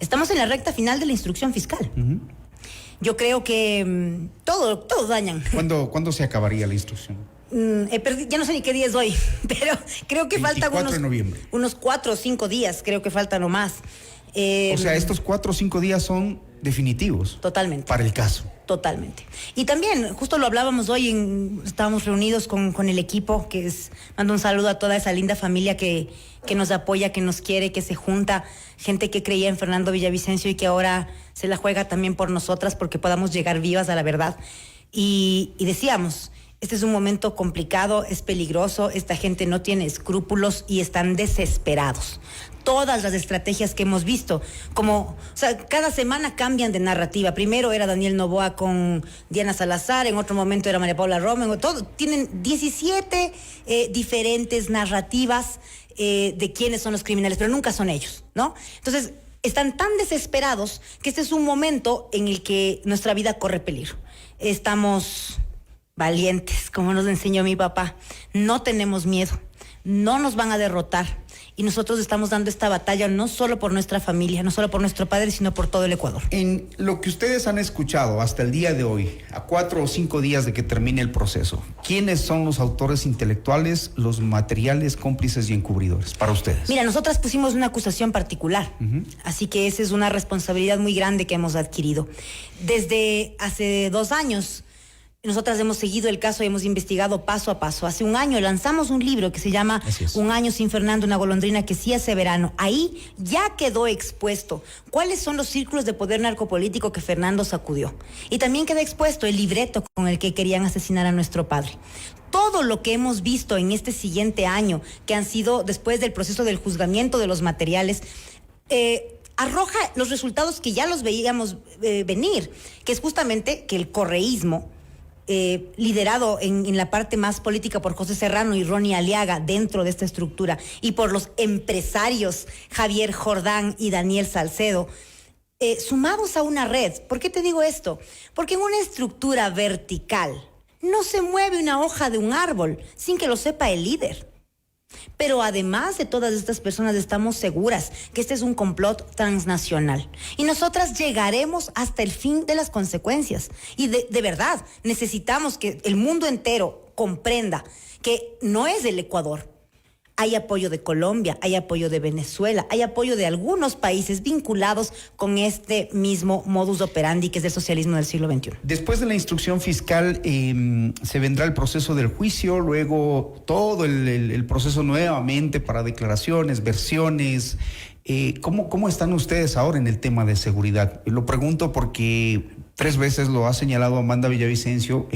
Estamos en la recta final de la instrucción fiscal. Yo creo que todo dañan. ¿Cuándo se acabaría la instrucción? Ya no sé ni qué día es hoy, pero creo que faltan unos 4 o 5 días, creo que faltan o más. O sea, estos 4 o 5 días son definitivos. Totalmente. Para el caso. Totalmente. Y también, justo lo hablábamos hoy, estábamos reunidos con el equipo, mando un saludo a toda esa linda familia que nos apoya, que nos quiere, que se junta, gente que creía en Fernando Villavicencio y que ahora se la juega también por nosotras porque podamos llegar vivas a la verdad. Y decíamos, este es un momento complicado, es peligroso, esta gente no tiene escrúpulos y están desesperados. Todas las estrategias que hemos visto, cada semana cambian de narrativa. Primero era Daniel Noboa con Diana Salazar, en otro momento era María Paula Romen, tienen 17 diferentes narrativas de quiénes son los criminales, pero nunca son ellos, ¿no? Entonces, están tan desesperados que este es un momento en el que nuestra vida corre peligro. Estamos valientes, como nos enseñó mi papá. No tenemos miedo, no nos van a derrotar. Y nosotros estamos dando esta batalla no solo por nuestra familia, no solo por nuestro padre, sino por todo el Ecuador. En lo que ustedes han escuchado hasta el día de hoy, a 4 o 5 días de que termine el proceso, ¿quiénes son los autores intelectuales, los materiales, cómplices y encubridores para ustedes? Mira, nosotras pusimos una acusación particular, así que esa es una responsabilidad muy grande que hemos adquirido. Desde hace 2 años, nosotras hemos seguido el caso y hemos investigado paso a paso. Hace un año lanzamos un libro que se llama Un año sin Fernando, una golondrina que sí hace verano. Ahí ya quedó expuesto cuáles son los círculos de poder narcopolítico que Fernando sacudió. Y también queda expuesto el libreto con el que querían asesinar a nuestro padre. Todo lo que hemos visto en este siguiente año, que han sido después del proceso del juzgamiento de los materiales, arroja los resultados que ya los veíamos venir, que es justamente que el correísmo, liderado en la parte más política por José Serrano y Ronnie Aliaga dentro de esta estructura y por los empresarios Javier Jordán y Daniel Salcedo, sumados a una red. ¿Por qué te digo esto? Porque en una estructura vertical no se mueve una hoja de un árbol sin que lo sepa el líder. Pero además de todas estas personas estamos seguras que este es un complot transnacional y nosotras llegaremos hasta el fin de las consecuencias y de verdad necesitamos que el mundo entero comprenda que no es el Ecuador. Hay apoyo de Colombia, hay apoyo de Venezuela, hay apoyo de algunos países vinculados con este mismo modus operandi que es el socialismo del siglo XXI. Después de la instrucción fiscal se vendrá el proceso del juicio, luego todo el proceso nuevamente para declaraciones, versiones. ¿Cómo están ustedes ahora en el tema de seguridad? Lo pregunto porque 3 veces lo ha señalado Amanda Villavicencio,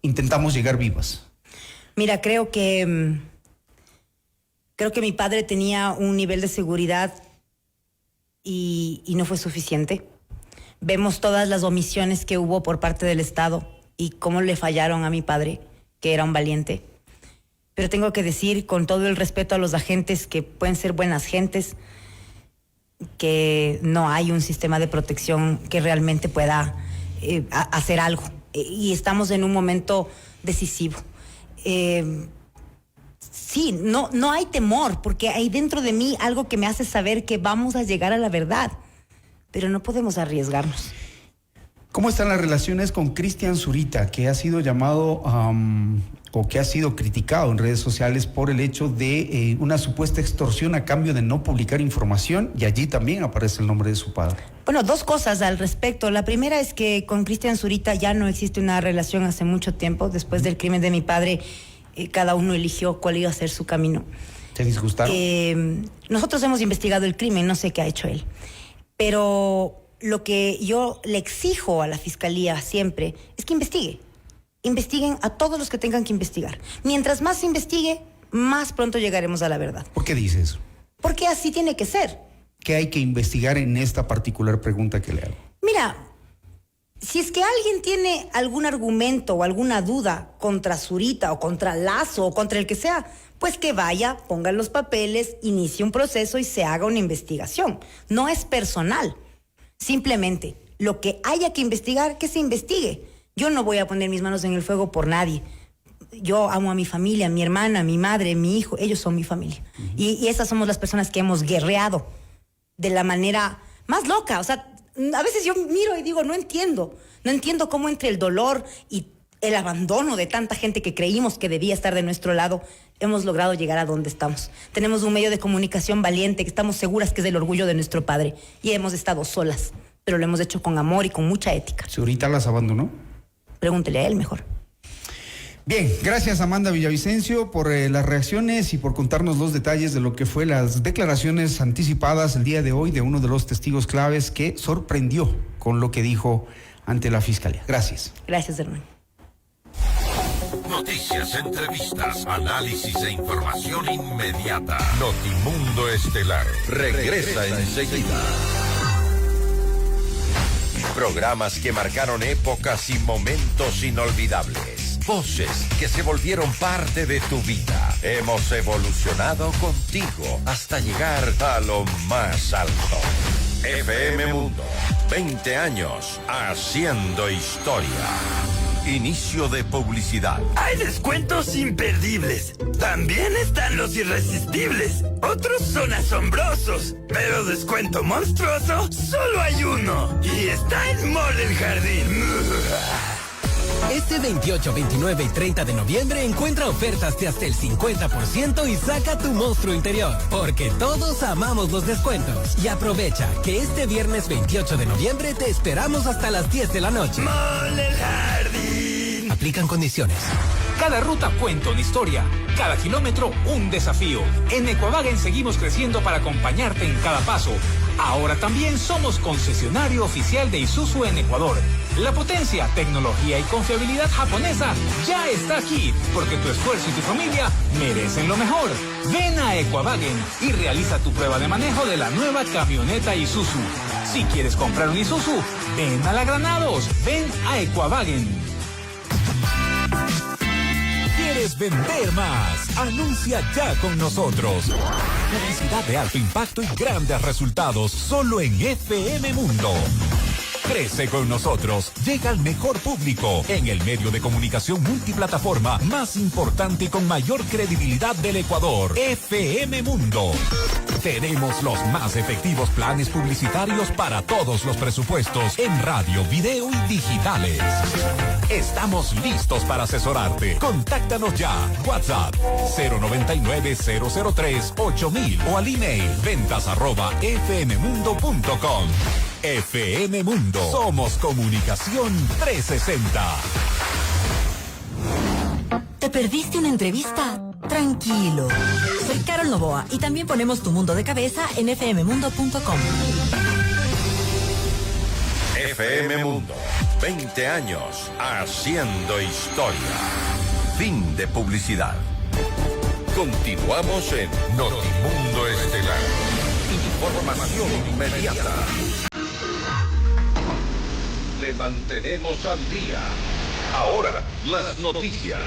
intentamos llegar vivas. Mira, creo que mi padre tenía un nivel de seguridad y no fue suficiente. Vemos todas las omisiones que hubo por parte del Estado y cómo le fallaron a mi padre, que era un valiente. Pero tengo que decir, con todo el respeto a los agentes, que pueden ser buenas gentes, que no hay un sistema de protección que realmente pueda hacer algo. Y estamos en un momento decisivo. Sí, no hay temor, porque hay dentro de mí algo que me hace saber que vamos a llegar a la verdad, pero no podemos arriesgarnos. ¿Cómo están las relaciones con Cristian Zurita, que ha sido llamado o que ha sido criticado en redes sociales por el hecho de una supuesta extorsión a cambio de no publicar información, y allí también aparece el nombre de su padre? Bueno, 2 cosas al respecto. La primera es que con Cristian Zurita ya no existe una relación hace mucho tiempo. Después del crimen de mi padre, cada uno eligió cuál iba a ser su camino. ¿Te disgustaron? Nosotros hemos investigado el crimen, no sé qué ha hecho él. Pero lo que yo le exijo a la Fiscalía siempre es que investigue. Investiguen a todos los que tengan que investigar. Mientras más se investigue, más pronto llegaremos a la verdad. ¿Por qué dices eso? Porque así tiene que ser. ¿Qué hay que investigar en esta particular pregunta que le hago? Mira, si es que alguien tiene algún argumento o alguna duda contra Zurita o contra Lazo o contra el que sea, pues que vaya, ponga los papeles, inicie un proceso y se haga una investigación. No es personal. Simplemente lo que haya que investigar, que se investigue. Yo no voy a poner mis manos en el fuego por nadie. Yo amo a mi familia, a mi hermana, a mi madre, a mi hijo. Ellos son mi familia. Y esas somos las personas que hemos guerreado de la manera más loca. O sea, a veces yo miro y digo, no entiendo cómo entre el dolor y el abandono de tanta gente que creímos que debía estar de nuestro lado, hemos logrado llegar a donde estamos. Tenemos un medio de comunicación valiente, que estamos seguras que es el orgullo de nuestro padre. Y hemos estado solas, pero lo hemos hecho con amor y con mucha ética. ¿Si ahorita las abandonó? Pregúntele a él mejor. Bien, gracias Amanda Villavicencio por las reacciones y por contarnos los detalles de lo que fue las declaraciones anticipadas el día de hoy de uno de los testigos claves que sorprendió con lo que dijo ante la Fiscalía. Gracias. Gracias, hermano. Noticias, entrevistas, análisis e información inmediata. Notimundo Estelar regresa enseguida. Programas que marcaron épocas y momentos inolvidables. Voces que se volvieron parte de tu vida. Hemos evolucionado contigo hasta llegar a lo más alto. FM Mundo, 20 años haciendo historia. Inicio de publicidad. Hay descuentos imperdibles. También están los irresistibles. Otros son asombrosos. Pero descuento monstruoso, solo hay uno. Y está en Mall del Jardín. Este 28, 29 y 30 de noviembre encuentra ofertas de hasta el 50% y saca tu monstruo interior. Porque todos amamos los descuentos. Y aprovecha que este viernes 28 de noviembre te esperamos hasta las 10 de la noche. Mall del Jardín. Aplican condiciones. Cada ruta cuenta una historia, cada kilómetro un desafío. En Equavagen seguimos creciendo para acompañarte en cada paso. Ahora también somos concesionario oficial de Isuzu en Ecuador. La potencia, tecnología y confiabilidad japonesa ya está aquí, porque tu esfuerzo y tu familia merecen lo mejor. Ven a Equavagen y realiza tu prueba de manejo de la nueva camioneta Isuzu. Si quieres comprar un Isuzu, ven a la Granados, ven a Equavagen. ¿Quieres vender más? Anuncia ya con nosotros. Publicidad de alto impacto y grandes resultados solo en FM Mundo. Crece con nosotros, llega al mejor público en el medio de comunicación multiplataforma más importante y con mayor credibilidad del Ecuador, FM Mundo. Tenemos los más efectivos planes publicitarios para todos los presupuestos en radio, video y digitales. Estamos listos para asesorarte. Contáctanos ya. WhatsApp 099-003-8000 o al email ventas@fmmundo.com. FM Mundo. Somos Comunicación 360. ¿Te perdiste una entrevista? Tranquilo. Soy Carol Novoa y también ponemos tu mundo de cabeza en fmmundo.com. FM Mundo, 20 años haciendo historia. Fin de publicidad. Continuamos en Notimundo Estelar. Información inmediata. Le mantenemos al día. Ahora, las noticias.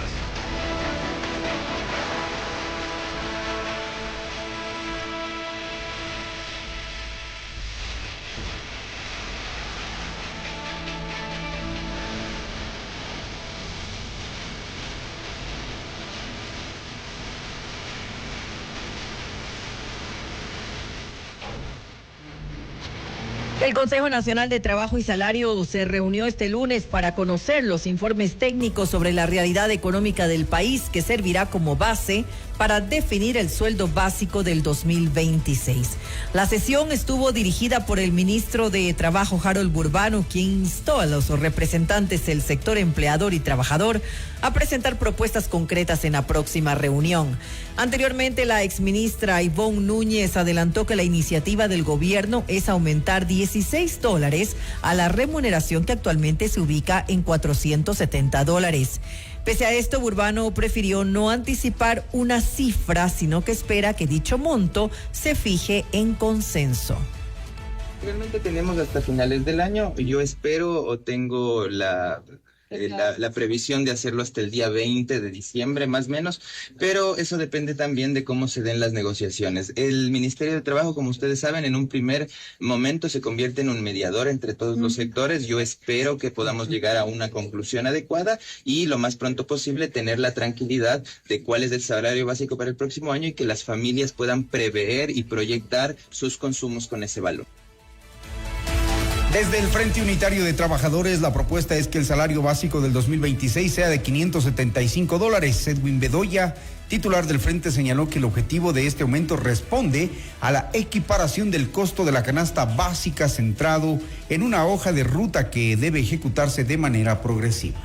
El Consejo Nacional de Trabajo y Salario se reunió este lunes para conocer los informes técnicos sobre la realidad económica del país, que servirá como base para definir el sueldo básico del 2026. La sesión estuvo dirigida por el ministro de Trabajo, Harold Burbano, quien instó a los representantes del sector empleador y trabajador a presentar propuestas concretas en la próxima reunión. Anteriormente, la exministra Ivonne Núñez adelantó que la iniciativa del gobierno es aumentar $16 a la remuneración que actualmente se ubica en $470. Pese a esto, Burbano prefirió no anticipar una cifra, sino que espera que dicho monto se fije en consenso. Realmente tenemos hasta finales del año. Yo espero o tengo la previsión de hacerlo hasta el día 20 de diciembre, más o menos, pero eso depende también de cómo se den las negociaciones. El Ministerio de Trabajo, como ustedes saben, en un primer momento se convierte en un mediador entre todos los sectores. Yo espero que podamos llegar a una conclusión adecuada y lo más pronto posible tener la tranquilidad de cuál es el salario básico para el próximo año y que las familias puedan prever y proyectar sus consumos con ese valor. Desde el Frente Unitario de Trabajadores, la propuesta es que el salario básico del 2026 sea de $575. Edwin Bedoya, titular del Frente, señaló que el objetivo de este aumento responde a la equiparación del costo de la canasta básica centrado en una hoja de ruta que debe ejecutarse de manera progresiva.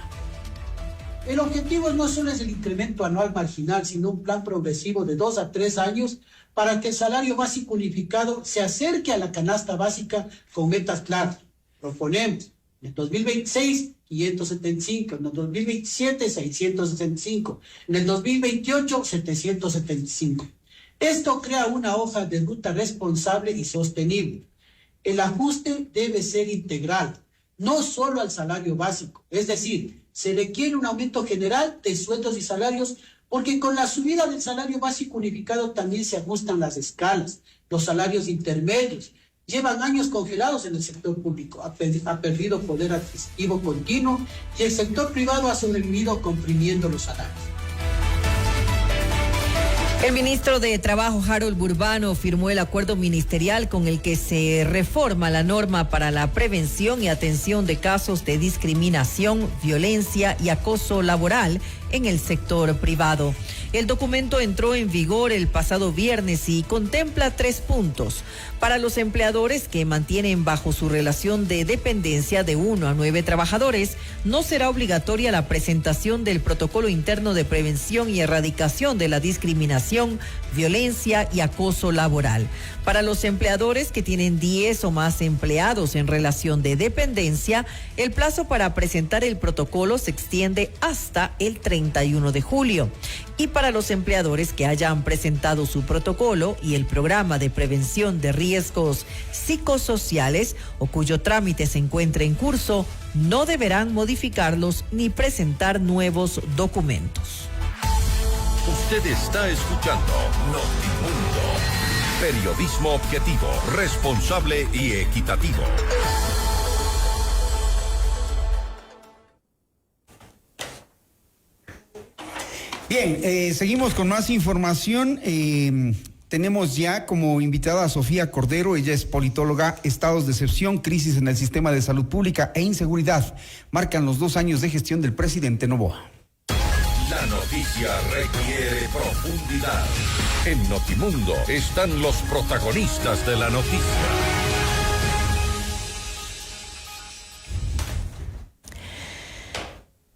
El objetivo no solo es el incremento anual marginal, sino un plan progresivo de 2 a 3 años para que el salario básico unificado se acerque a la canasta básica con metas claras. Proponemos en el 2026, 575, en el 2027, 665, en el 2028, 775. Esto crea una hoja de ruta responsable y sostenible. El ajuste debe ser integral, no solo al salario básico, es decir, se requiere un aumento general de sueldos y salarios porque con la subida del salario básico unificado también se ajustan las escalas, los salarios intermedios. Llevan años congelados en el sector público, ha perdido poder adquisitivo continuo y el sector privado ha sobrevivido comprimiendo los salarios. El ministro de Trabajo, Harold Burbano, firmó el acuerdo ministerial con el que se reforma la norma para la prevención y atención de casos de discriminación, violencia y acoso laboral en el sector privado. El documento entró en vigor el pasado viernes y contempla 3 puntos. Para los empleadores que mantienen bajo su relación de dependencia de 1 a 9 trabajadores, no será obligatoria la presentación del protocolo interno de prevención y erradicación de la discriminación, violencia y acoso laboral. Para los empleadores que tienen 10 o más empleados en relación de dependencia, el plazo para presentar el protocolo se extiende hasta el 31 de julio. Y para los empleadores que hayan presentado su protocolo y el programa de prevención de riesgos psicosociales o cuyo trámite se encuentre en curso, no deberán modificarlos ni presentar nuevos documentos. Usted está escuchando Notimundo. Periodismo objetivo, responsable y equitativo. Bien, seguimos con más información. Tenemos ya como invitada a Sofía Cordero. Ella es politóloga. Estados de excepción, crisis en el sistema de salud pública e inseguridad marcan los 2 años de gestión del presidente Noboa. La noticia requiere profundidad. En Notimundo están los protagonistas de la noticia.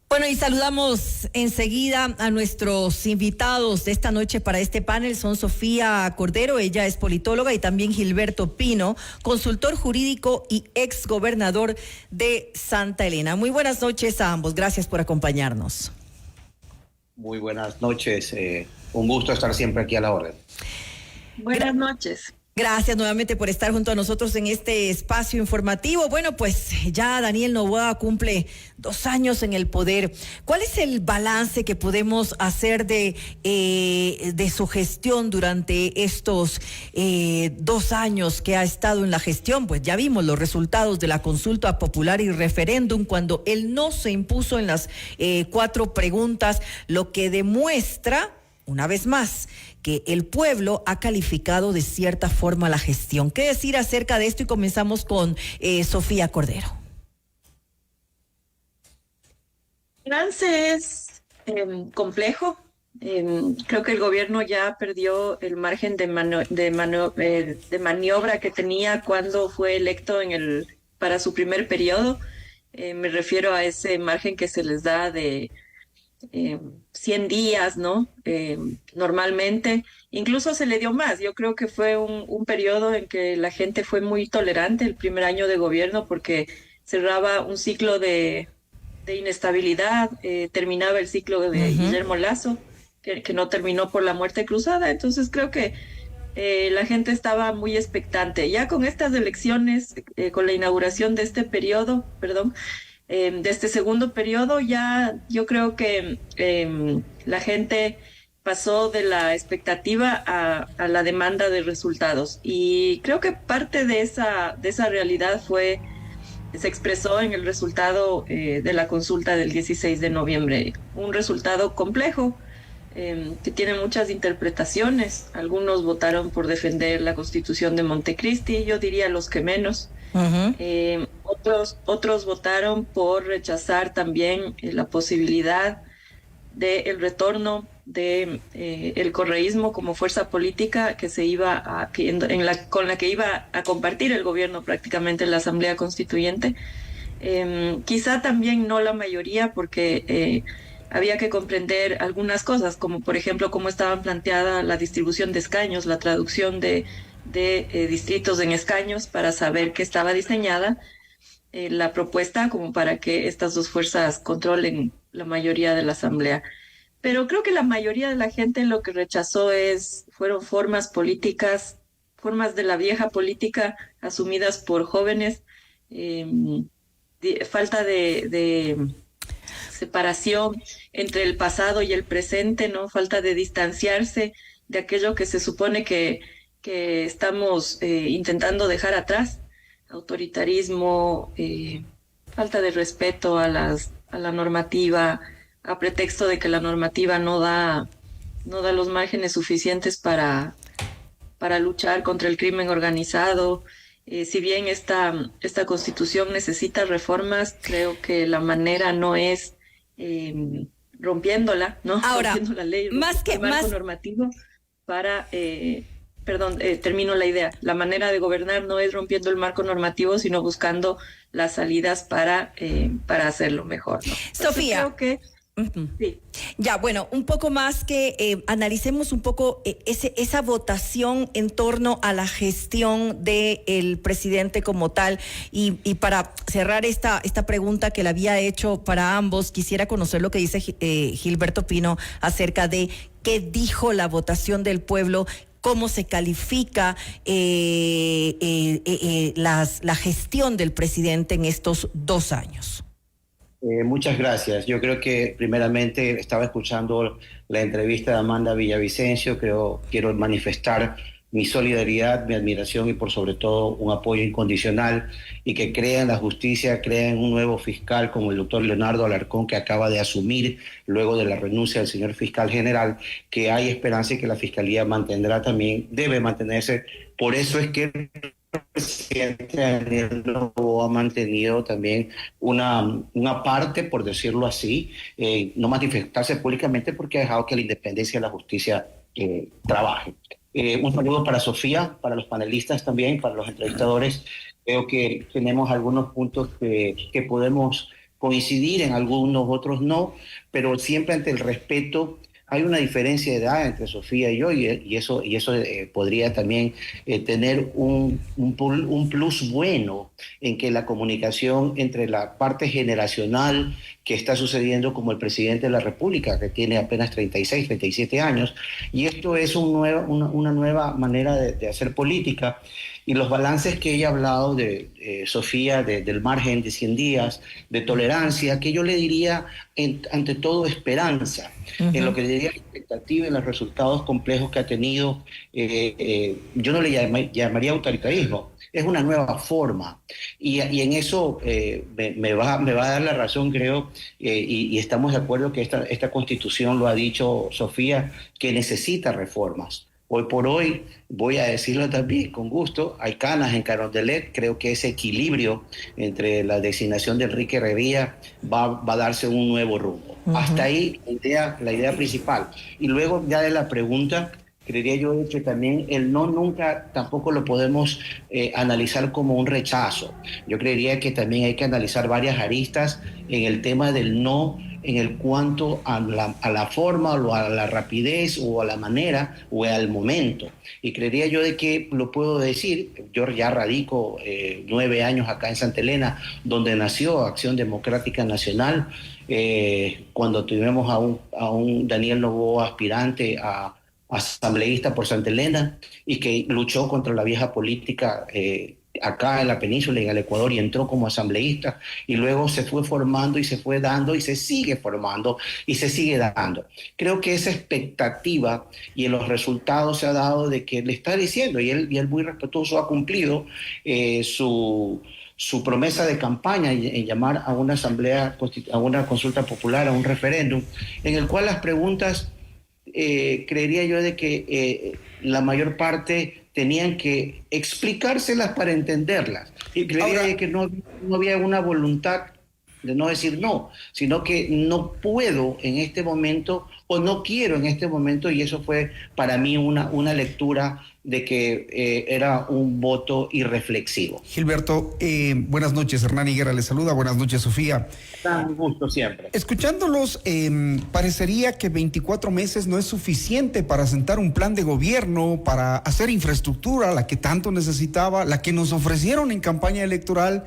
Bueno, y saludamos enseguida a nuestros invitados de esta noche para este panel. Son Sofía Cordero, ella es politóloga, y también Gilberto Pino, consultor jurídico y ex gobernador de Santa Elena. Muy buenas noches a ambos, gracias por acompañarnos. Muy buenas noches, un gusto estar siempre aquí a la orden. Buenas noches. Gracias nuevamente por estar junto a nosotros en este espacio informativo. Bueno, pues ya Daniel Noboa cumple 2 años en el poder. ¿Cuál es el balance que podemos hacer de su gestión durante estos 2 años que ha estado en la gestión? Pues ya vimos los resultados de la consulta popular y referéndum cuando él no se impuso en las 4 preguntas, lo que demuestra una vez más que el pueblo ha calificado de cierta forma la gestión. ¿Qué decir acerca de esto? Y comenzamos con Sofía Cordero. El balance es complejo. Creo que el gobierno ya perdió el margen de maniobra que tenía cuando fue electo para su primer periodo. Me refiero a ese margen que se les da de 100 días, ¿no? Normalmente, incluso se le dio más. Yo creo que fue un periodo en que la gente fue muy tolerante el primer año de gobierno porque cerraba un ciclo de inestabilidad, terminaba el ciclo de Guillermo Lasso, que no terminó por la muerte cruzada. Entonces creo que la gente estaba muy expectante. Ya con estas elecciones, con la inauguración de este periodo, de este segundo periodo, ya yo creo que la gente pasó de la expectativa a la demanda de resultados, y creo que parte de esa realidad se expresó en el resultado de la consulta del 16 de noviembre, un resultado complejo que tiene muchas interpretaciones. Algunos votaron por defender la Constitución de Montecristi, yo diría los que menos. otros votaron por rechazar también la posibilidad del retorno de el correísmo como fuerza política que se iba con la que iba a compartir el gobierno prácticamente en la Asamblea Constituyente. Quizá también no la mayoría, porque había que comprender algunas cosas, como por ejemplo cómo estaban planteada la distribución de escaños, la traducción de distritos en escaños, para saber que estaba diseñada la propuesta como para que estas dos fuerzas controlen la mayoría de la Asamblea. Pero creo que la mayoría de la gente lo que rechazó fueron formas políticas, formas de la vieja política asumidas por jóvenes, falta de separación entre el pasado y el presente, ¿no? Falta de distanciarse de aquello que se supone que estamos intentando dejar atrás: autoritarismo, falta de respeto a la normativa, a pretexto de que la normativa no da los márgenes suficientes para luchar contra el crimen organizado. Si bien esta Constitución necesita reformas, creo que la manera no es rompiéndola, ¿no? Ahora, rompiendo la ley, más que el marco más normativo para termino la idea. La manera de gobernar no es rompiendo el marco normativo, sino buscando las salidas para hacerlo mejor, ¿no? Sofía. Creo que sí. Ya, bueno, un poco más que analicemos un poco esa votación en torno a la gestión del presidente como tal. Y para cerrar esta pregunta que le había hecho para ambos, quisiera conocer lo que dice Gilberto Pino acerca de qué dijo la votación del pueblo, cómo se califica la gestión del presidente en estos 2 años. Muchas gracias. Yo creo que primeramente estaba escuchando la entrevista de Amanda Villavicencio. Quiero manifestar mi solidaridad, mi admiración y por sobre todo un apoyo incondicional, y que crea en la justicia, crea en un nuevo fiscal como el doctor Leonardo Alarcón, que acaba de asumir luego de la renuncia del señor fiscal general, que hay esperanza y que la fiscalía debe mantenerse. Por eso es que el presidente Daniel Noboa ha mantenido también una parte, por decirlo así, no manifestarse públicamente, porque ha dejado que la independencia de la justicia trabaje. Un saludo para Sofía, para los panelistas también, para los entrevistadores. Creo que tenemos algunos puntos que podemos coincidir, en algunos otros no, pero siempre ante el respeto. Hay una diferencia de edad entre Sofía y yo, y eso podría también tener un plus bueno en que la comunicación entre la parte generacional que está sucediendo, como el presidente de la República, que tiene apenas 36, 37 años, y esto es una nueva manera de hacer política. Y los balances que ella ha hablado de Sofía, del margen de 100 días, de tolerancia, que yo le diría ante todo esperanza, en lo que le diría expectativa, en los resultados complejos que ha tenido. Yo no le llamaría autoritarismo, es una nueva forma. Y en eso me va a dar la razón, creo, y estamos de acuerdo que esta Constitución, lo ha dicho Sofía, que necesita reformas. Hoy por hoy, voy a decirlo también con gusto, hay canas en Carondelet. Creo que ese equilibrio entre la designación de Enrique Herrería va a darse un nuevo rumbo. Hasta ahí la idea principal. Y luego ya de la pregunta, creería yo que también el no nunca tampoco lo podemos analizar como un rechazo. Yo creería que también hay que analizar varias aristas en el tema del no, en el cuanto a la forma o a la rapidez o a la manera o al momento. Y creería yo de que lo puedo decir, yo ya radico 9 años acá en Santa Elena, donde nació Acción Democrática Nacional, cuando tuvimos a un Daniel Noboa aspirante a asambleísta por Santa Elena, y que luchó contra la vieja política acá en la península y en el Ecuador, y entró como asambleísta, y luego se fue formando y se fue dando y se sigue formando y se sigue dando. Creo que esa expectativa y en los resultados se ha dado de que le está diciendo, y él muy respetuoso ha cumplido su promesa de campaña en llamar a una asamblea, a una consulta popular, a un referéndum, en el cual las preguntas creería yo de que la mayor parte tenían que explicárselas para entenderlas. Y creía que no había una voluntad de no decir no, sino que no puedo en este momento o no quiero en este momento, y eso fue para mí una lectura de que era un voto irreflexivo. Gilberto, buenas noches. Hernán Higuera le saluda. Buenas noches, Sofía. Un gusto siempre. Escuchándolos, parecería que 24 meses no es suficiente para sentar un plan de gobierno, para hacer infraestructura, la que tanto necesitaba, la que nos ofrecieron en campaña electoral,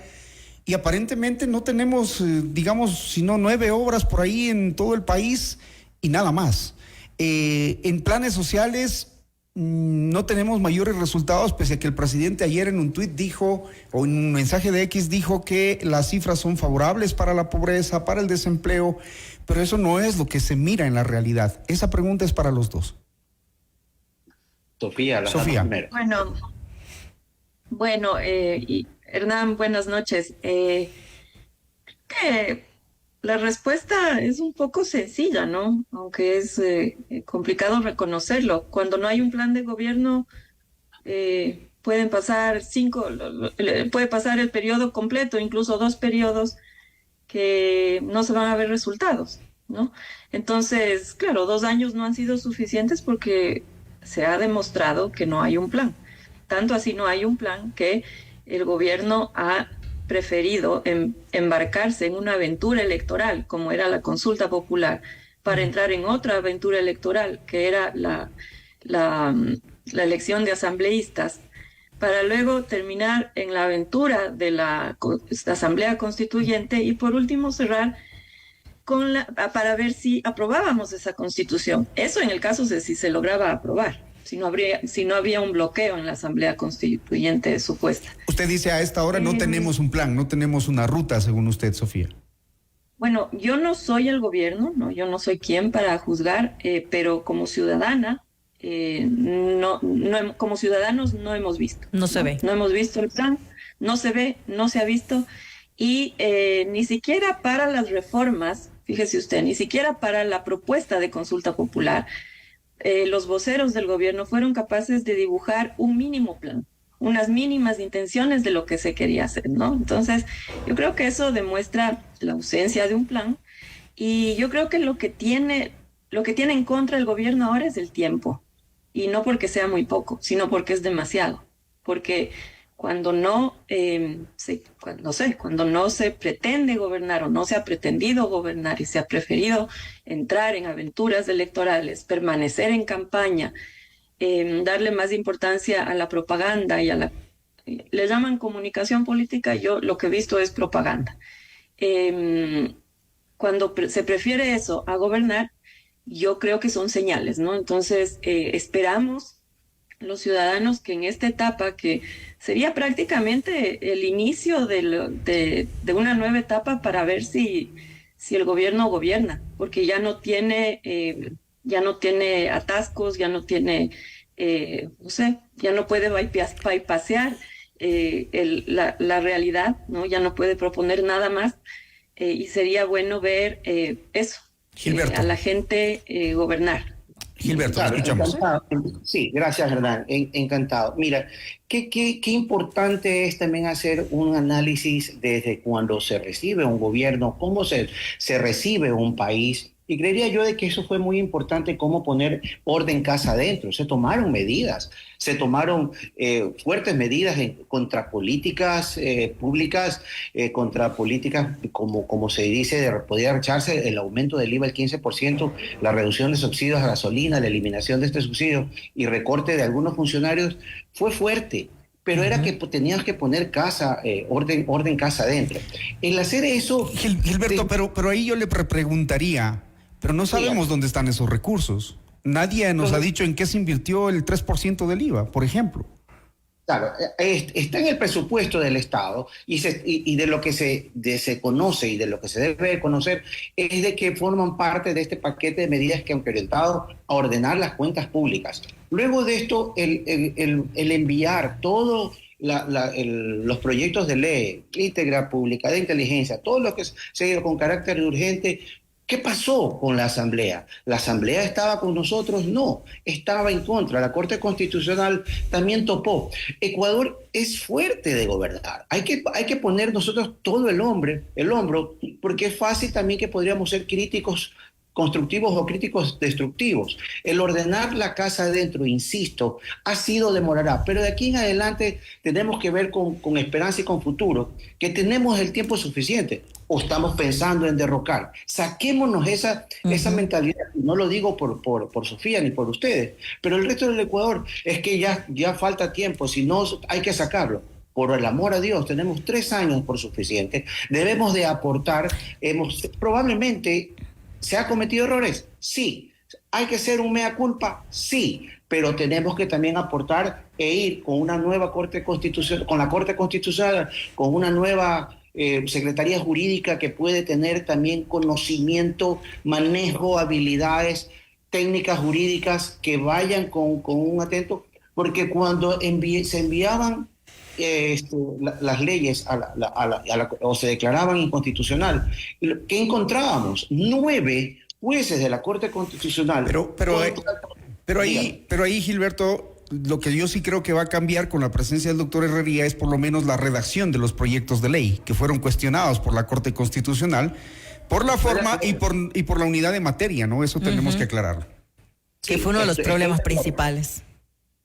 y aparentemente no tenemos, digamos, sino 9 obras por ahí en todo el país y nada más. En planes sociales no tenemos mayores resultados, pese a que el presidente ayer en un tuit dijo, o en un mensaje de X dijo que las cifras son favorables para la pobreza, para el desempleo, pero eso no es lo que se mira en la realidad. Esa pregunta es para los dos. Sofía. Bueno, y Hernán, buenas noches. Que la respuesta es un poco sencilla, ¿no? Aunque es complicado reconocerlo. Cuando no hay un plan de gobierno, pueden pasar puede pasar el periodo completo, incluso 2 periodos, que no se van a ver resultados, ¿no? Entonces, claro, 2 años no han sido suficientes porque se ha demostrado que no hay un plan. Tanto así no hay un plan que el gobierno ha preferido embarcarse en una aventura electoral, como era la consulta popular, para entrar en otra aventura electoral, que era la elección de asambleístas, para luego terminar en la aventura de la Asamblea Constituyente y por último cerrar para ver si aprobábamos esa Constitución. Eso en el caso de si se lograba aprobar. Si no había un bloqueo en la Asamblea Constituyente supuesta. Usted dice a esta hora no tenemos un plan, no tenemos una ruta, según usted, Sofía. Bueno, yo no soy el gobierno, ¿no? Yo no soy quien para juzgar, pero como ciudadana, como ciudadanos no hemos visto. No se ve. No hemos visto el plan, no se ve, no se ha visto, y ni siquiera para las reformas, fíjese usted, ni siquiera para la propuesta de consulta popular, los voceros del gobierno fueron capaces de dibujar un mínimo plan, unas mínimas intenciones de lo que se quería hacer, ¿no? Entonces, yo creo que eso demuestra la ausencia de un plan, y yo creo que lo que tiene en contra el gobierno ahora es el tiempo, y no porque sea muy poco, sino porque es demasiado, porque cuando no se pretende gobernar o no se ha pretendido gobernar y se ha preferido entrar en aventuras electorales, permanecer en campaña, darle más importancia a la propaganda y le llaman comunicación política, yo lo que he visto es propaganda. Cuando se prefiere eso a gobernar, yo creo que son señales, ¿no? Entonces, esperamos los ciudadanos que en esta etapa, que sería prácticamente el inicio de una nueva etapa para ver si el gobierno gobierna, porque ya no tiene atascos, ya no tiene, ya no puede bypassear la realidad, ¿no? Ya no puede proponer nada más, y sería bueno ver eso, a la gente gobernar. Gilberto, claro, escuchamos. Encantado. Sí, gracias, Hernán. Encantado. Mira, qué importante es también hacer un análisis desde cuando se recibe un gobierno, cómo se recibe un país. Y creería yo de que eso fue muy importante, cómo poner orden casa adentro. Se tomaron medidas, fuertes medidas contra políticas públicas, contra políticas, como se dice, podía echarse el aumento del IVA al 15%, la reducción de subsidios a gasolina, la eliminación de este subsidio y recorte de algunos funcionarios, fue fuerte. Pero era que tenías que poner orden casa adentro. El hacer eso... Gilberto, pero ahí yo le preguntaría, pero no sabemos dónde están esos recursos. Nadie nos ha dicho en qué se invirtió el 3% del IVA, por ejemplo. Claro, está en el presupuesto del Estado y de lo que se conoce y de lo que se debe conocer es de que forman parte de este paquete de medidas que han orientado a ordenar las cuentas públicas. Luego de esto, el enviar todos los proyectos de ley, íntegra pública, de inteligencia, todo lo que se ha ido con carácter urgente, ¿Qué pasó con la Asamblea? ¿La Asamblea estaba con nosotros? No, estaba en contra. La Corte Constitucional también topó. Ecuador es fuerte de gobernar. Hay que poner nosotros todo el hombro, porque es fácil también que podríamos ser críticos constructivos o críticos destructivos. El ordenar la casa adentro, insisto, demorará, pero de aquí en adelante tenemos que ver con esperanza y con futuro, que tenemos el tiempo suficiente, o estamos pensando en derrocar. Saquémonos esa mentalidad, no lo digo por Sofía ni por ustedes, pero el resto del Ecuador es que ya falta tiempo, si no hay que sacarlo. Por el amor a Dios, tenemos 3 años por suficiente, debemos de aportar, probablemente... ¿Se ha cometido errores? Sí. ¿Hay que hacer un mea culpa? Sí. Pero tenemos que también aportar e ir con una nueva Corte Constitucional, con la Corte Constitucional, con una nueva Secretaría Jurídica que puede tener también conocimiento, manejo, habilidades técnicas jurídicas que vayan con un atento, porque cuando se enviaban las leyes o se declaraban inconstitucional, ¿qué encontrábamos? 9 jueces de la Corte Constitucional. Pero ahí, Gilberto, lo que yo sí creo que va a cambiar con la presencia del doctor Herrería es por lo menos la redacción de los proyectos de ley que fueron cuestionados por la Corte Constitucional por la forma y por la unidad de materia, ¿no? Eso tenemos que aclararlo. Que fue uno de los problemas principales.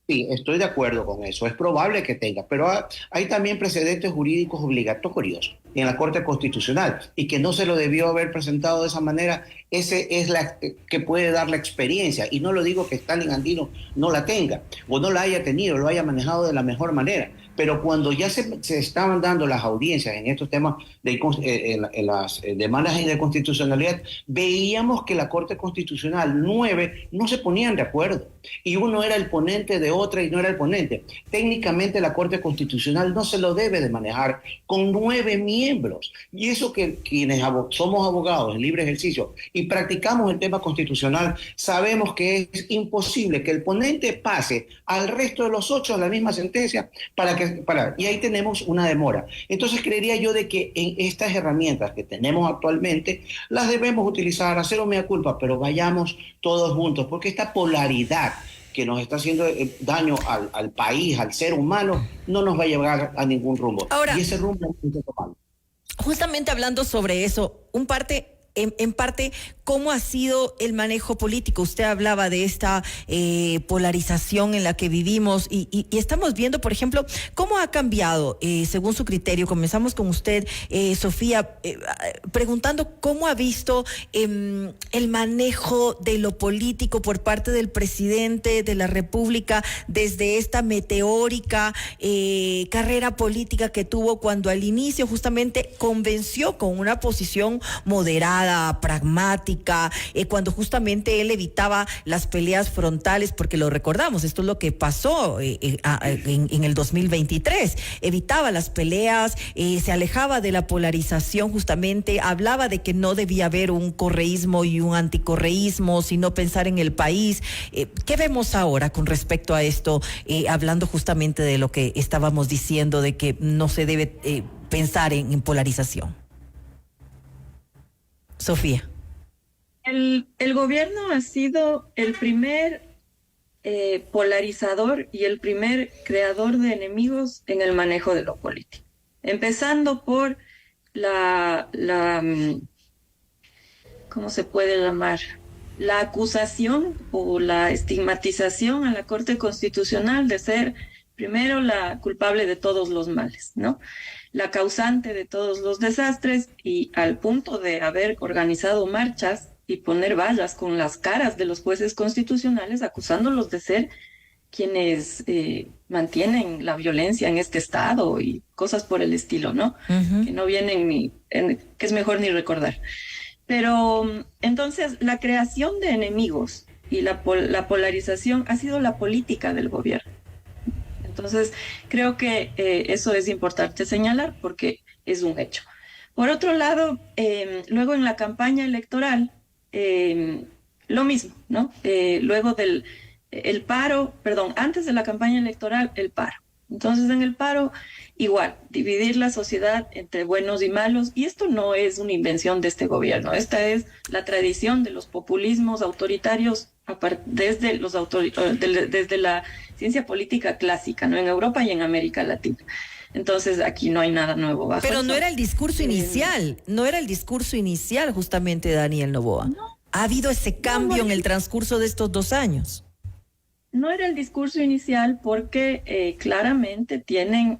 Sí, estoy de acuerdo con eso. Es probable que tenga, pero hay también precedentes jurídicos obligatorios en la Corte Constitucional y que no se lo debió haber presentado de esa manera. Ese es la que puede dar la experiencia, y no lo digo que Stalin Andino no la tenga o no la haya tenido, lo haya manejado de la mejor manera, pero cuando ya se estaban dando las audiencias en estos temas en las demandas de constitucionalidad, veíamos que la Corte Constitucional 9 no se ponían de acuerdo y uno era el ponente de otra y no era el ponente. Técnicamente la Corte Constitucional no se lo debe de manejar con 9 miembros, y eso que quienes somos abogados en libre ejercicio y practicamos el tema constitucional, sabemos que es imposible que el ponente pase al resto de los 8 a la misma sentencia y ahí tenemos una demora. Entonces creería yo de que en estas herramientas que tenemos actualmente las debemos utilizar, hacer un mea culpa, pero vayamos todos juntos, porque esta polaridad que nos está haciendo daño al país, al ser humano, no nos va a llevar a ningún rumbo. Ahora, y ese rumbo hay que tomarlo. Justamente hablando sobre eso, en parte, ¿cómo ha sido el manejo político? Usted hablaba de esta polarización en la que vivimos y estamos viendo, por ejemplo, cómo ha cambiado, según su criterio. Comenzamos con usted, Sofía, preguntando cómo ha visto el manejo de lo político por parte del presidente de la República desde esta meteórica carrera política que tuvo cuando al inicio justamente convenció con una posición moderada, pragmática, cuando justamente él evitaba las peleas frontales, porque lo recordamos, esto es lo que pasó en el 2023, evitaba las peleas, se alejaba de la polarización, justamente hablaba de que no debía haber un correísmo y un anticorreísmo, sino pensar en el país. ¿Qué vemos ahora con respecto a esto, hablando justamente de lo que estábamos diciendo, de que no se debe pensar en polarización? Sofía. El gobierno ha sido el primer polarizador y el primer creador de enemigos en el manejo de lo político. Empezando por ¿cómo se puede llamar? La acusación o la estigmatización a la Corte Constitucional de ser primero la culpable de todos los males, ¿no? La causante de todos los desastres, y al punto de haber organizado marchas y poner vallas con las caras de los jueces constitucionales, acusándolos de ser quienes mantienen la violencia en este estado y cosas por el estilo, ¿no? Que no vienen que es mejor ni recordar. Pero entonces la creación de enemigos y la polarización ha sido la política del gobierno. Entonces, creo que eso es importante señalar porque es un hecho. Por otro lado, luego en la campaña electoral, lo mismo, ¿no? Luego del paro, antes de la campaña electoral, el paro. Entonces, en el paro, igual, dividir la sociedad entre buenos y malos, y esto no es una invención de este gobierno, esta es la tradición de los populismos autoritarios desde la ciencia política clásica, ¿no? En Europa y en América Latina. Entonces, aquí no hay nada nuevo bajo Pero el no sol. era el discurso inicial, no era el discurso inicial justamente, Daniel Noboa. No. Ha habido ese cambio en el transcurso de estos 2 años. No era el discurso inicial porque claramente tienen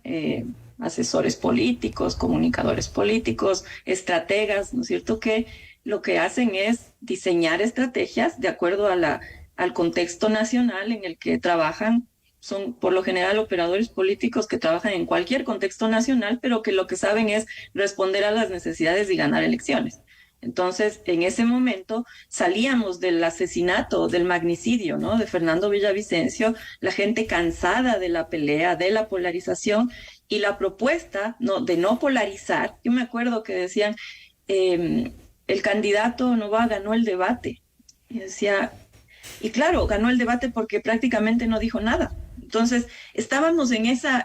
asesores políticos, comunicadores políticos, estrategas, ¿no es cierto?, que lo que hacen es diseñar estrategias de acuerdo al contexto nacional en el que trabajan. Son por lo general operadores políticos que trabajan en cualquier contexto nacional, pero que lo que saben es responder a las necesidades y ganar elecciones. Entonces, en ese momento salíamos del asesinato, del magnicidio, ¿no?, de Fernando Villavicencio, la gente cansada de la pelea, de la polarización, y la propuesta, ¿no?, de no polarizar. Yo me acuerdo que decían, el candidato Noboa ganó el debate. Y decía, y claro, ganó el debate porque prácticamente no dijo nada. Entonces, estábamos en esa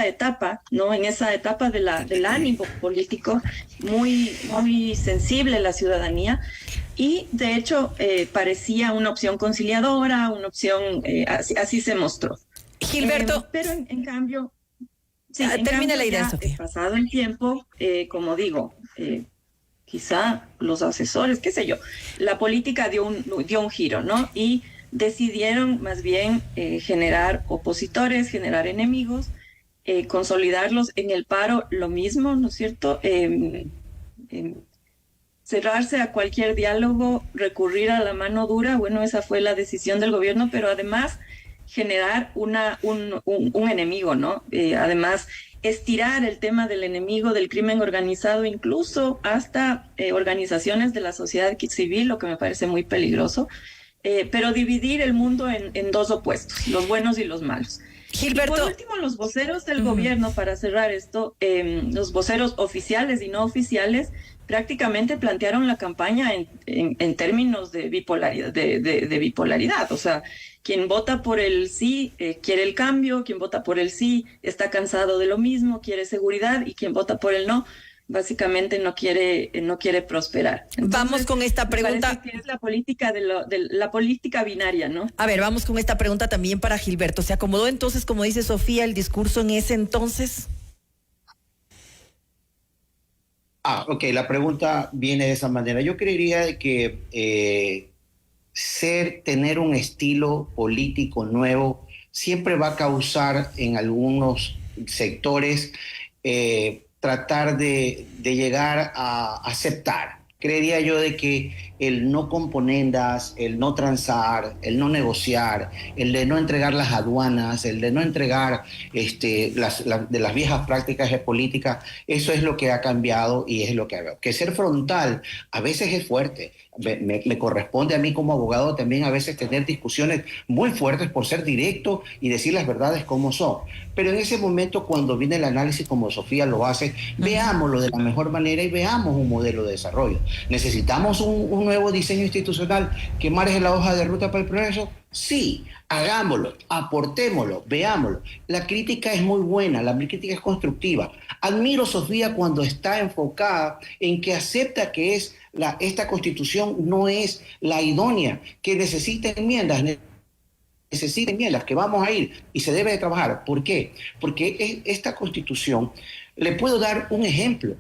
etapa, ¿no? En esa etapa del ánimo político, muy sensible la ciudadanía, y de hecho parecía una opción conciliadora, una opción, así se mostró. Gilberto. Pero en cambio, sí, termina la idea, Sofía. Pasado el tiempo, como digo, quizá los asesores, qué sé yo, la política dio un giro, ¿no? Y decidieron más bien generar opositores, generar enemigos, consolidarlos. En el paro lo mismo, ¿no es cierto? Cerrarse a cualquier diálogo, recurrir a la mano dura, bueno, esa fue la decisión del gobierno, pero además generar un enemigo, ¿no? Además, estirar el tema del enemigo, del crimen organizado, incluso hasta organizaciones de la sociedad civil, lo que me parece muy peligroso. Pero dividir el mundo en 2 opuestos, los buenos y los malos. Gilberto. Y por último, los voceros del gobierno, para cerrar esto, los voceros oficiales y no oficiales, prácticamente plantearon la campaña en términos de bipolaridad, de bipolaridad. O sea, quien vota por el sí quiere el cambio, quien vota por el sí está cansado de lo mismo, quiere seguridad, y quien vota por el no básicamente no quiere prosperar. Entonces, vamos con esta pregunta. Que es la política la política binaria, ¿no? A ver, vamos con esta pregunta también para Gilberto. ¿Se acomodó entonces, como dice Sofía, el discurso en ese entonces? Ok, la pregunta viene de esa manera. Yo creería que tener un estilo político nuevo siempre va a causar en algunos sectores tratar de llegar a aceptar. Creería yo de que el no componendas, el no transar, el no negociar, el de no entregar las aduanas, el de no entregar de las viejas prácticas de política, eso es lo que ha cambiado y es lo que hago. Que ser frontal a veces es fuerte. Me corresponde a mí como abogado también a veces tener discusiones muy fuertes por ser directo y decir las verdades como son. Pero en ese momento, cuando viene el análisis como Sofía lo hace, veámoslo de la mejor manera y veamos un modelo de desarrollo. ¿Necesitamos un nuevo diseño institucional que marque la hoja de ruta para el progreso? Sí, hagámoslo, aportémoslo, veámoslo. La crítica es muy buena, la crítica es constructiva. Admiro a Sofía cuando está enfocada en que acepta que esta constitución no es la idónea, que necesita enmiendas, que vamos a ir y se debe de trabajar. ¿Por qué? Porque esta constitución, le puedo dar un ejemplo.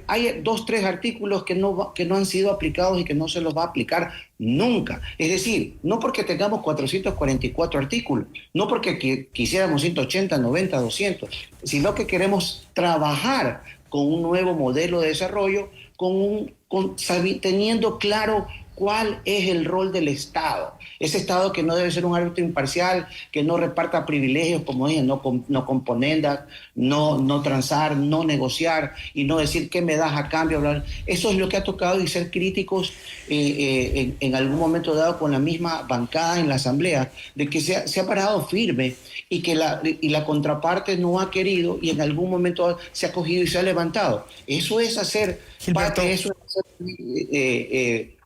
Hay 2, 3 artículos que no han sido aplicados y que no se los va a aplicar nunca. Es decir, no porque tengamos 444 artículos, no porque quisiéramos 180, 90, 200, sino que queremos trabajar con un nuevo modelo de desarrollo, teniendo claro cuál es el rol del Estado. Ese Estado que no debe ser un árbitro imparcial, que no reparta privilegios, como dije, no componendas, no transar, no negociar y no decir qué me das a cambio. Hablar. Eso es lo que ha tocado, y ser críticos en algún momento dado con la misma bancada en la Asamblea, de que se ha parado firme y que la contraparte no ha querido y en algún momento se ha cogido y se ha levantado. Eso es hacer parte, eso es hacer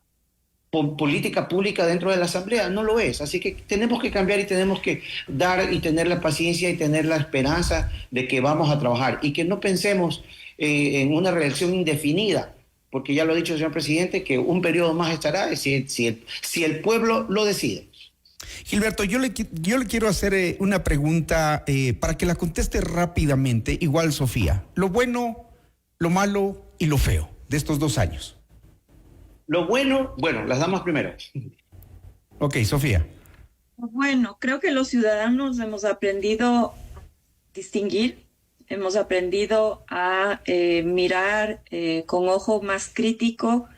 política pública dentro de la Asamblea, no lo es. Así que tenemos que cambiar y tenemos que dar y tener la paciencia y tener la esperanza de que vamos a trabajar y que no pensemos en una reelección indefinida, porque ya lo ha dicho el señor presidente, que un periodo más estará si el pueblo lo decide. Gilberto, yo le quiero hacer una pregunta para que la conteste rápidamente, igual Sofía. Lo bueno, lo malo y lo feo de estos 2 años. Lo bueno, las damas primero. Ok, Sofía. Bueno, creo que los ciudadanos hemos aprendido a distinguir, hemos aprendido a mirar con ojo más crítico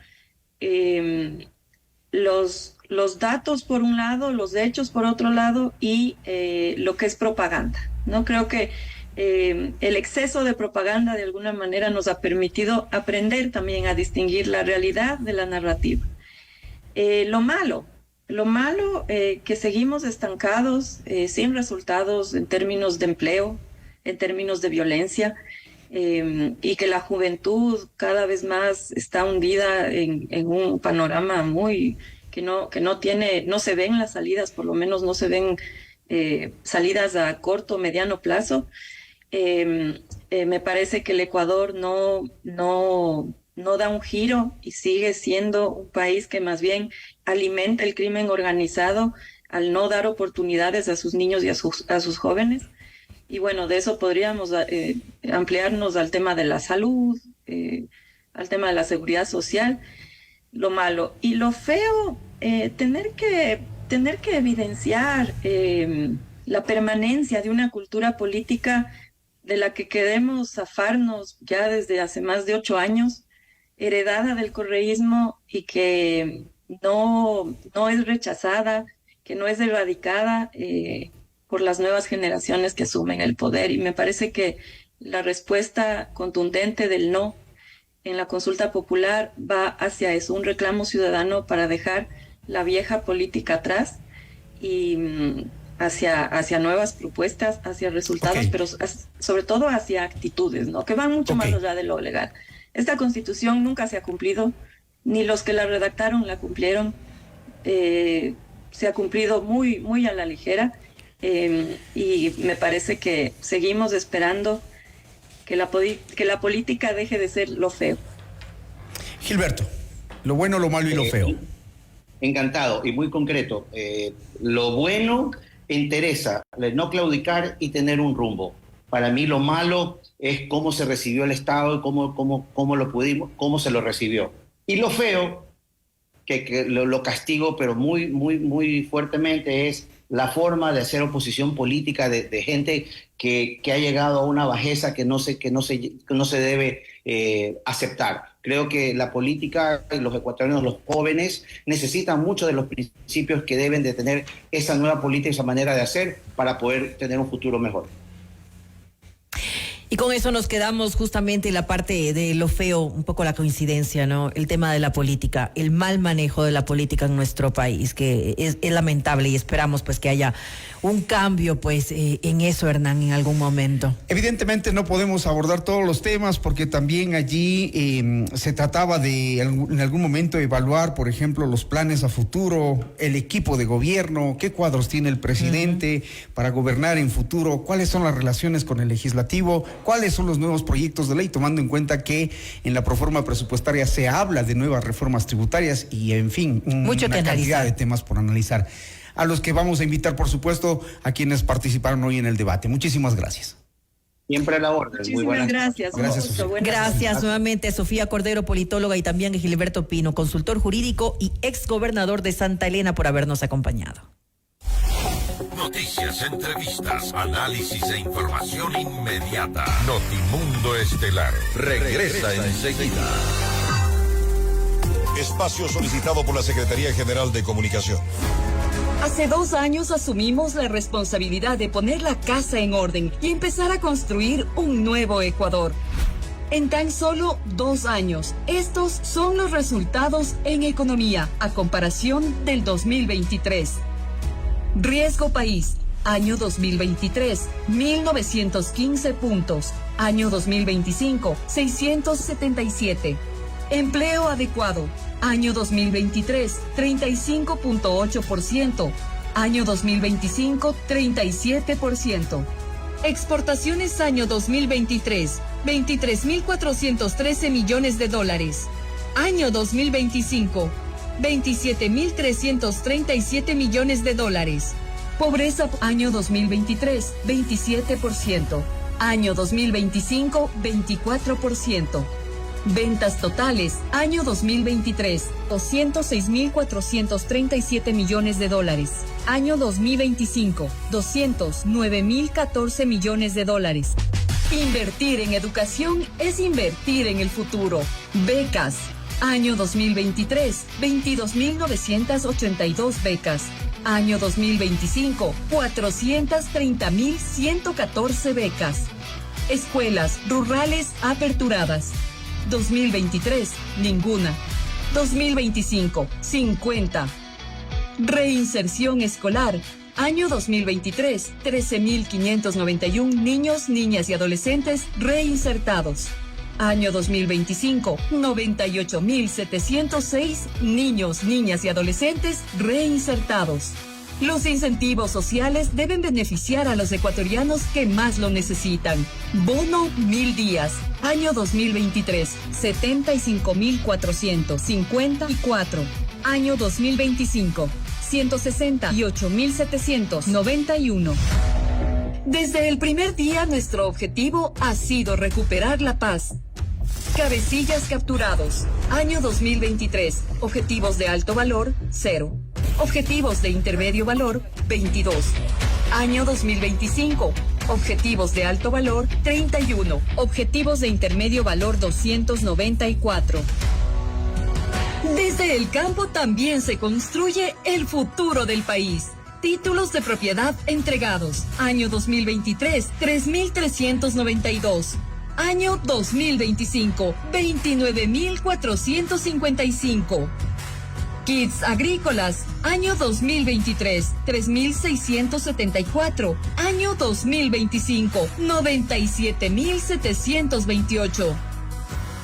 los datos por un lado, los hechos por otro lado y lo que es propaganda. No creo que el exceso de propaganda de alguna manera nos ha permitido aprender también a distinguir la realidad de la narrativa. Lo malo, que seguimos estancados, sin resultados en términos de empleo, en términos de violencia, y que la juventud cada vez más está hundida en un panorama muy que no se ven las salidas, por lo menos no se ven salidas a corto o mediano plazo. Me parece que el Ecuador no da un giro y sigue siendo un país que más bien alimenta el crimen organizado al no dar oportunidades a sus niños y a sus jóvenes. Y bueno, de eso podríamos ampliarnos al tema de la salud, al tema de la seguridad social, lo malo. Y lo feo, tener que evidenciar la permanencia de una cultura política de la que queremos zafarnos ya desde hace más de 8 años, heredada del correísmo y que no es rechazada, que no es erradicada por las nuevas generaciones que asumen el poder. Y me parece que la respuesta contundente del no en la consulta popular va hacia eso, un reclamo ciudadano para dejar la vieja política atrás y hacia nuevas propuestas, hacia resultados, pero sobre todo hacia actitudes, ¿no? Que van mucho más allá de lo legal. Esta Constitución nunca se ha cumplido, ni los que la redactaron la cumplieron. Se ha cumplido muy, muy a la ligera, y me parece que seguimos esperando que la política deje de ser lo feo. Gilberto, lo bueno, lo malo y lo feo. Encantado y muy concreto. Lo bueno interesa no claudicar y tener un rumbo. Para mí lo malo es cómo se recibió el Estado y cómo se lo recibió. Y lo feo, que lo castigo, pero muy, muy, muy fuertemente, es la forma de hacer oposición política de gente que ha llegado a una bajeza que no se debe aceptar. Creo que la política, los ecuatorianos, los jóvenes, necesitan mucho de los principios que deben de tener esa nueva política, esa manera de hacer para poder tener un futuro mejor. Y con eso nos quedamos justamente en la parte de lo feo, un poco la coincidencia, ¿no? El tema de la política, el mal manejo de la política en nuestro país, que es lamentable y esperamos pues que haya un cambio pues en eso, Hernán, en algún momento. Evidentemente no podemos abordar todos los temas porque también allí se trataba de en algún momento evaluar, por ejemplo, los planes a futuro, el equipo de gobierno, qué cuadros tiene el presidente para gobernar en futuro, cuáles son las relaciones con el legislativo, cuáles son los nuevos proyectos de ley, tomando en cuenta que en la proforma presupuestaria se habla de nuevas reformas tributarias y, en fin, una cantidad de temas por analizar, a los que vamos a invitar, por supuesto, a quienes participaron hoy en el debate. Muchísimas gracias. Siempre a la orden. Muchísimas muy buenas. Gracias. Gracias nuevamente, Sofía Cordero, politóloga, y también a Gilberto Pino, consultor jurídico y exgobernador de Santa Elena, por habernos acompañado. Noticias, entrevistas, análisis e información inmediata. Notimundo Estelar regresa enseguida. Espacio solicitado por la Secretaría General de Comunicación. Hace 2 años asumimos la responsabilidad de poner la casa en orden y empezar a construir un nuevo Ecuador. En tan solo 2 años, estos son los resultados en economía a comparación del 2023. Riesgo país, año 2023, 1.915 puntos. Año 2025, 677. Empleo adecuado, Año 2023, 35.8%. Año 2025, 37%. Exportaciones año 2023, 23.413 millones de dólares. Año 2025, 27.337 millones de dólares. Pobreza año 2023, 27%. Año 2025, 24%. Ventas totales, año 2023, 206.437 millones de dólares. Año 2025, 209.014 millones de dólares. Invertir en educación es invertir en el futuro. Becas, año 2023, 22.982 becas. Año 2025, 430.114 becas. Escuelas rurales aperturadas. 2023, ninguna. 2025, 50. Reinserción escolar. Año 2023, 13.591 niños, niñas y adolescentes reinsertados. Año 2025, 98.706 niños, niñas y adolescentes reinsertados. Los incentivos sociales deben beneficiar a los ecuatorianos que más lo necesitan. Bono 1000 días. Año 2023, 75.454. Año 2025, 168.791. Desde el primer día, nuestro objetivo ha sido recuperar la paz. Cabecillas capturados. Año 2023. Objetivos de alto valor, 0. Objetivos de intermedio valor, 22. Año 2025. Objetivos de alto valor, 31. Objetivos de intermedio valor, 294. Desde el campo también se construye el futuro del país. Títulos de propiedad entregados. Año 2023, 3.392. Año 2025, 29.455. Kits agrícolas. Año 2023, 3.674. Año 2025, 97.728.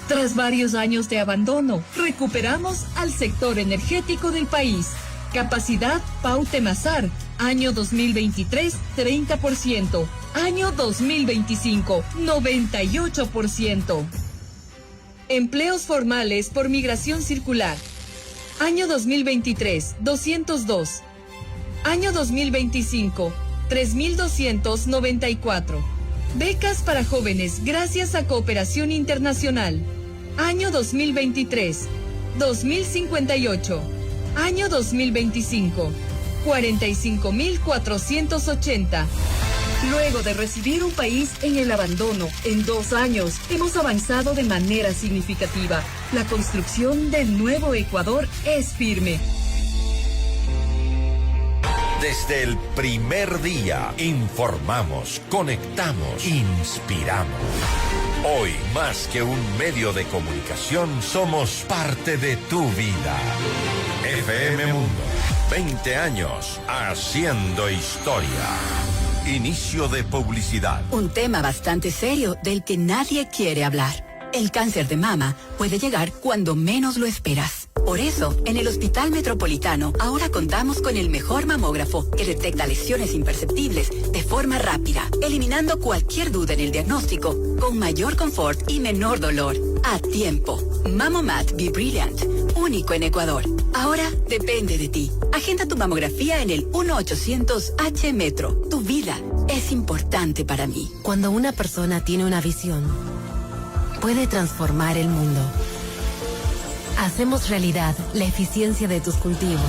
Tras varios años de abandono, recuperamos al sector energético del país. Capacidad Pautemazar. Año 2023, 30%. Año 2025, 98%. Empleos formales por migración circular. Año 2023, 202. Año 2025, 3.294. Becas para jóvenes gracias a cooperación internacional. Año 2023, 2.058. Año 2025, 45.480. Luego de recibir un país en el abandono, en 2 años hemos avanzado de manera significativa. La construcción del nuevo Ecuador es firme. Desde el primer día, informamos, conectamos, inspiramos. Hoy, más que un medio de comunicación, somos parte de tu vida. FM Mundo, 20 años haciendo historia. Inicio de publicidad. Un tema bastante serio del que nadie quiere hablar. El cáncer de mama puede llegar cuando menos lo esperas. Por eso, en el Hospital Metropolitano ahora contamos con el mejor mamógrafo que detecta lesiones imperceptibles de forma rápida, eliminando cualquier duda en el diagnóstico con mayor confort y menor dolor. A tiempo. Mamomat Be Brilliant, único en Ecuador. Ahora depende de ti. Agenda tu mamografía en el 1-800-H Metro. Tu vida es importante para mí. Cuando una persona tiene una visión, puede transformar el mundo. Hacemos realidad la eficiencia de tus cultivos.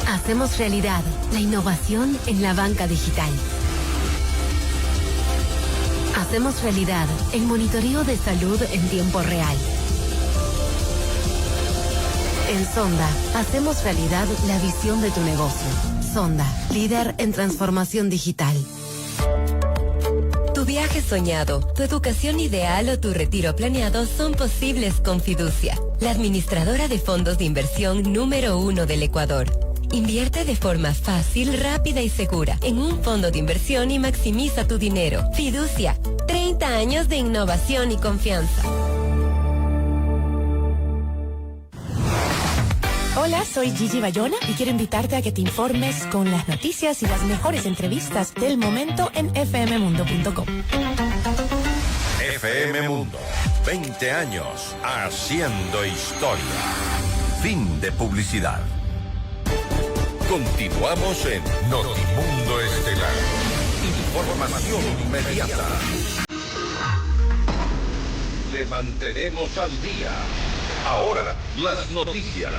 Hacemos realidad la innovación en la banca digital. Hacemos realidad el monitoreo de salud en tiempo real. En Sonda, hacemos realidad la visión de tu negocio. Sonda, líder en transformación digital. Tu viaje soñado, tu educación ideal o tu retiro planeado son posibles con Fiducia, la administradora de fondos de inversión número 1 del Ecuador. Invierte de forma fácil, rápida y segura en un fondo de inversión y maximiza tu dinero. Fiducia, 30 años de innovación y confianza. Hola, soy Gigi Bayona y quiero invitarte a que te informes con las noticias y las mejores entrevistas del momento en fmmundo.com. FM Mundo, 20 años haciendo historia. Fin de publicidad. Continuamos en Notimundo Estelar. Información inmediata. Le mantenemos al día. Ahora, las noticias.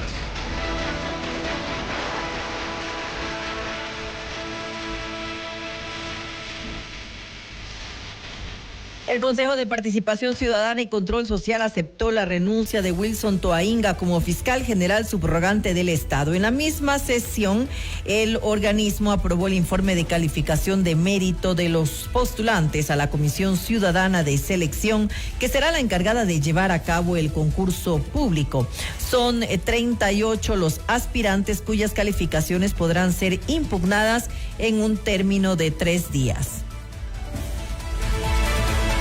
El Consejo de Participación Ciudadana y Control Social aceptó la renuncia de Wilson Toainga como fiscal general subrogante del Estado. En la misma sesión, el organismo aprobó el informe de calificación de mérito de los postulantes a la Comisión Ciudadana de Selección, que será la encargada de llevar a cabo el concurso público. Son 38 los aspirantes cuyas calificaciones podrán ser impugnadas en un término de 3 días.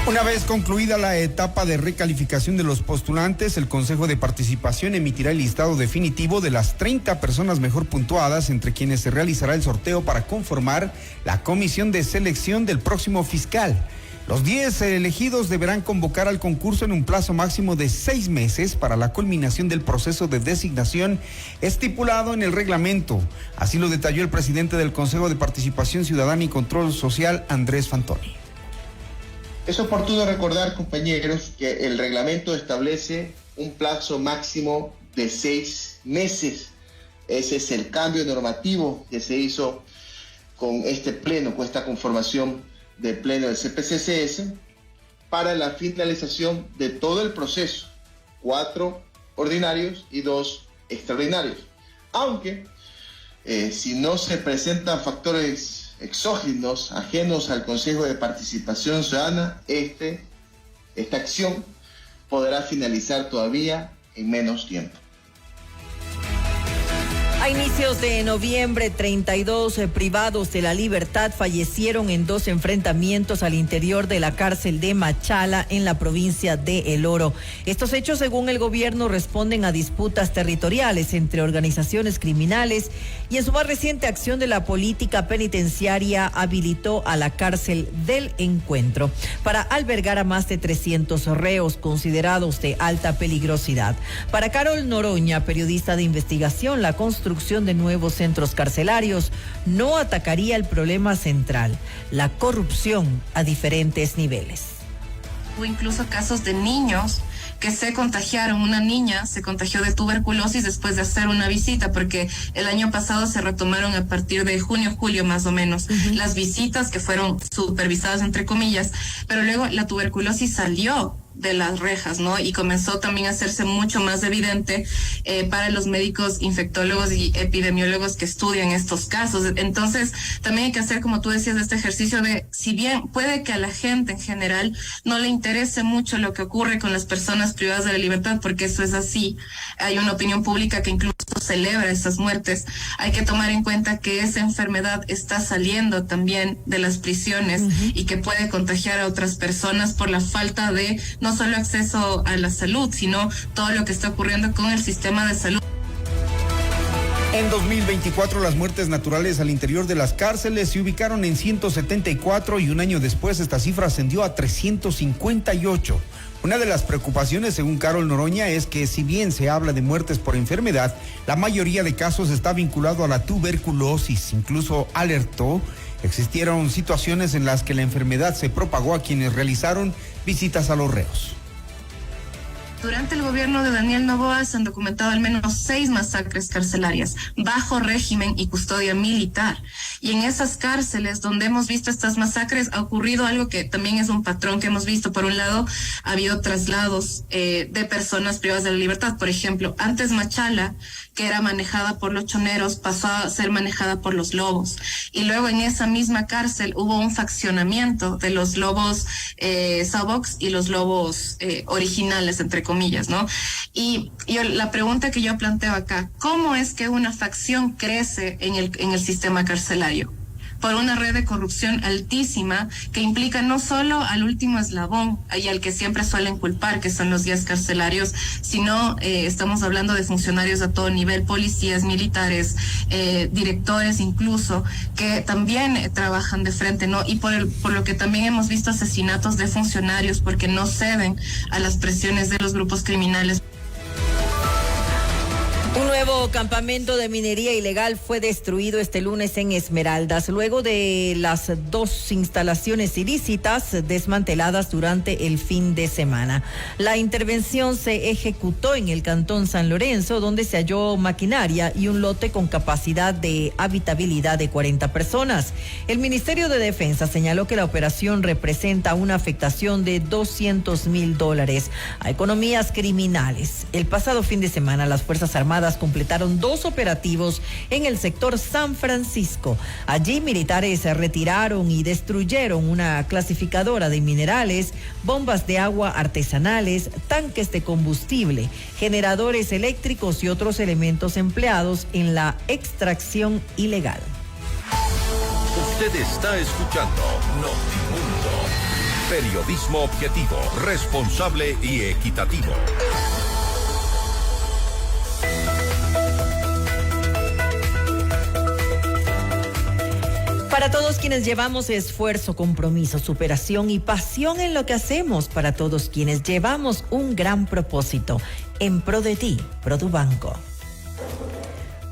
Una vez concluida la etapa de recalificación de los postulantes, el Consejo de Participación emitirá el listado definitivo de las 30 personas mejor puntuadas, entre quienes se realizará el sorteo para conformar la comisión de selección del próximo fiscal. Los 10 elegidos deberán convocar al concurso en un plazo máximo de 6 meses para la culminación del proceso de designación estipulado en el reglamento. Así lo detalló el presidente del Consejo de Participación Ciudadana y Control Social, Andrés Fantoni. Es oportuno recordar, compañeros, que el reglamento establece un plazo máximo de 6 meses. Ese es el cambio normativo que se hizo con este pleno, con esta conformación del pleno del CPCCS, para la finalización de todo el proceso, 4 ordinarios y 2 extraordinarios. Aunque, si no se presentan factores exógenos, ajenos al Consejo de Participación Ciudadana, esta acción podrá finalizar todavía en menos tiempo. A inicios de noviembre, 32 privados de la libertad fallecieron en 2 enfrentamientos al interior de la cárcel de Machala, en la provincia de El Oro. Estos hechos, según el gobierno, responden a disputas territoriales entre organizaciones criminales, y en su más reciente acción de la política penitenciaria habilitó a la cárcel del Encuentro para albergar a más de 300 reos considerados de alta peligrosidad. Para Carol Noroña, periodista de investigación, la construcción de nuevos centros carcelarios no atacaría el problema central, la corrupción a diferentes niveles. Hubo incluso casos de niños que se contagiaron. Una niña se contagió de tuberculosis después de hacer una visita, porque el año pasado se retomaron a partir de junio, julio más o menos, las visitas que fueron supervisadas entre comillas, pero luego la tuberculosis salió de las rejas, ¿no? Y comenzó también a hacerse mucho más evidente para los médicos infectólogos y epidemiólogos que estudian estos casos. Entonces, también hay que hacer, como tú decías, este ejercicio de, si bien puede que a la gente en general no le interese mucho lo que ocurre con las personas privadas de la libertad, porque eso es así, hay una opinión pública que incluso celebra esas muertes, hay que tomar en cuenta que esa enfermedad está saliendo también de las prisiones y que puede contagiar a otras personas por la falta de no solo acceso a la salud, sino todo lo que está ocurriendo con el sistema de salud. En 2024, las muertes naturales al interior de las cárceles se ubicaron en 174 y un año después esta cifra ascendió a 358. Una de las preocupaciones, según Carol Noroña, es que si bien se habla de muertes por enfermedad, la mayoría de casos está vinculado a la tuberculosis. Incluso alertó, existieron situaciones en las que la enfermedad se propagó a quienes realizaron visitas a los reos. Durante el gobierno de Daniel Noboa se han documentado al menos 6 masacres carcelarias bajo régimen y custodia militar. Y en esas cárceles donde hemos visto estas masacres ha ocurrido algo que también es un patrón que hemos visto. Por un lado, ha habido traslados de personas privadas de la libertad. Por ejemplo, antes Machala, que era manejada por los choneros, pasó a ser manejada por los lobos. Y luego en esa misma cárcel hubo un faccionamiento de los lobos Sabox y los lobos originales, entre comillas, ¿no? Y la pregunta que yo planteo acá, ¿cómo es que una facción crece en el sistema carcelario? por una red de corrupción altísima que implica no solo al último eslabón y al que siempre suelen culpar, que son los guías carcelarios, sino estamos hablando de funcionarios a todo nivel, policías, militares, directores incluso, que también trabajan de frente, ¿no? Y por lo que también hemos visto asesinatos de funcionarios porque no ceden a las presiones de los grupos criminales. Un nuevo campamento de minería ilegal fue destruido este lunes en Esmeraldas, luego de las 2 instalaciones ilícitas desmanteladas durante el fin de semana. La intervención se ejecutó en el cantón San Lorenzo, donde se halló maquinaria y un lote con capacidad de habitabilidad de 40 personas. El Ministerio de Defensa señaló que la operación representa una afectación de $200,000 a economías criminales. El pasado fin de semana, las Fuerzas Armadas completaron 2 operativos en el sector San Francisco. Allí militares retiraron y destruyeron una clasificadora de minerales, bombas de agua artesanales, tanques de combustible, generadores eléctricos y otros elementos empleados en la extracción ilegal. Usted está escuchando Notimundo. Periodismo objetivo, responsable y equitativo. Para todos quienes llevamos esfuerzo, compromiso, superación y pasión en lo que hacemos, para todos quienes llevamos un gran propósito, en pro de ti, Produbanco.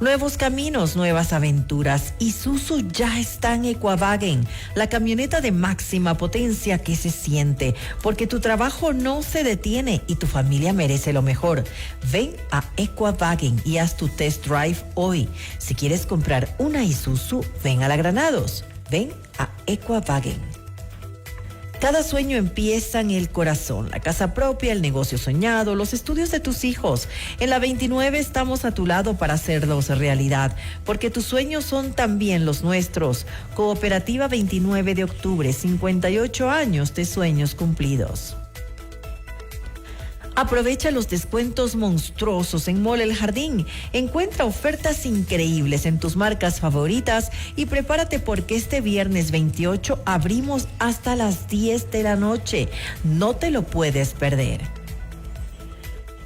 Nuevos caminos, nuevas aventuras. Isuzu ya está en Equavagen, la camioneta de máxima potencia que se siente, porque tu trabajo no se detiene y tu familia merece lo mejor. Ven a Equavagen y haz tu test drive hoy. Si quieres comprar una Isuzu, ven a la Granados. Ven a Equavagen. Cada sueño empieza en el corazón, la casa propia, el negocio soñado, los estudios de tus hijos. En la 29 estamos a tu lado para hacerlos realidad, porque tus sueños son también los nuestros. Cooperativa 29 de octubre, 58 años de sueños cumplidos. Aprovecha los descuentos monstruosos en Mall El Jardín. Encuentra ofertas increíbles en tus marcas favoritas y prepárate porque este viernes 28 abrimos hasta las 10 de la noche. No te lo puedes perder.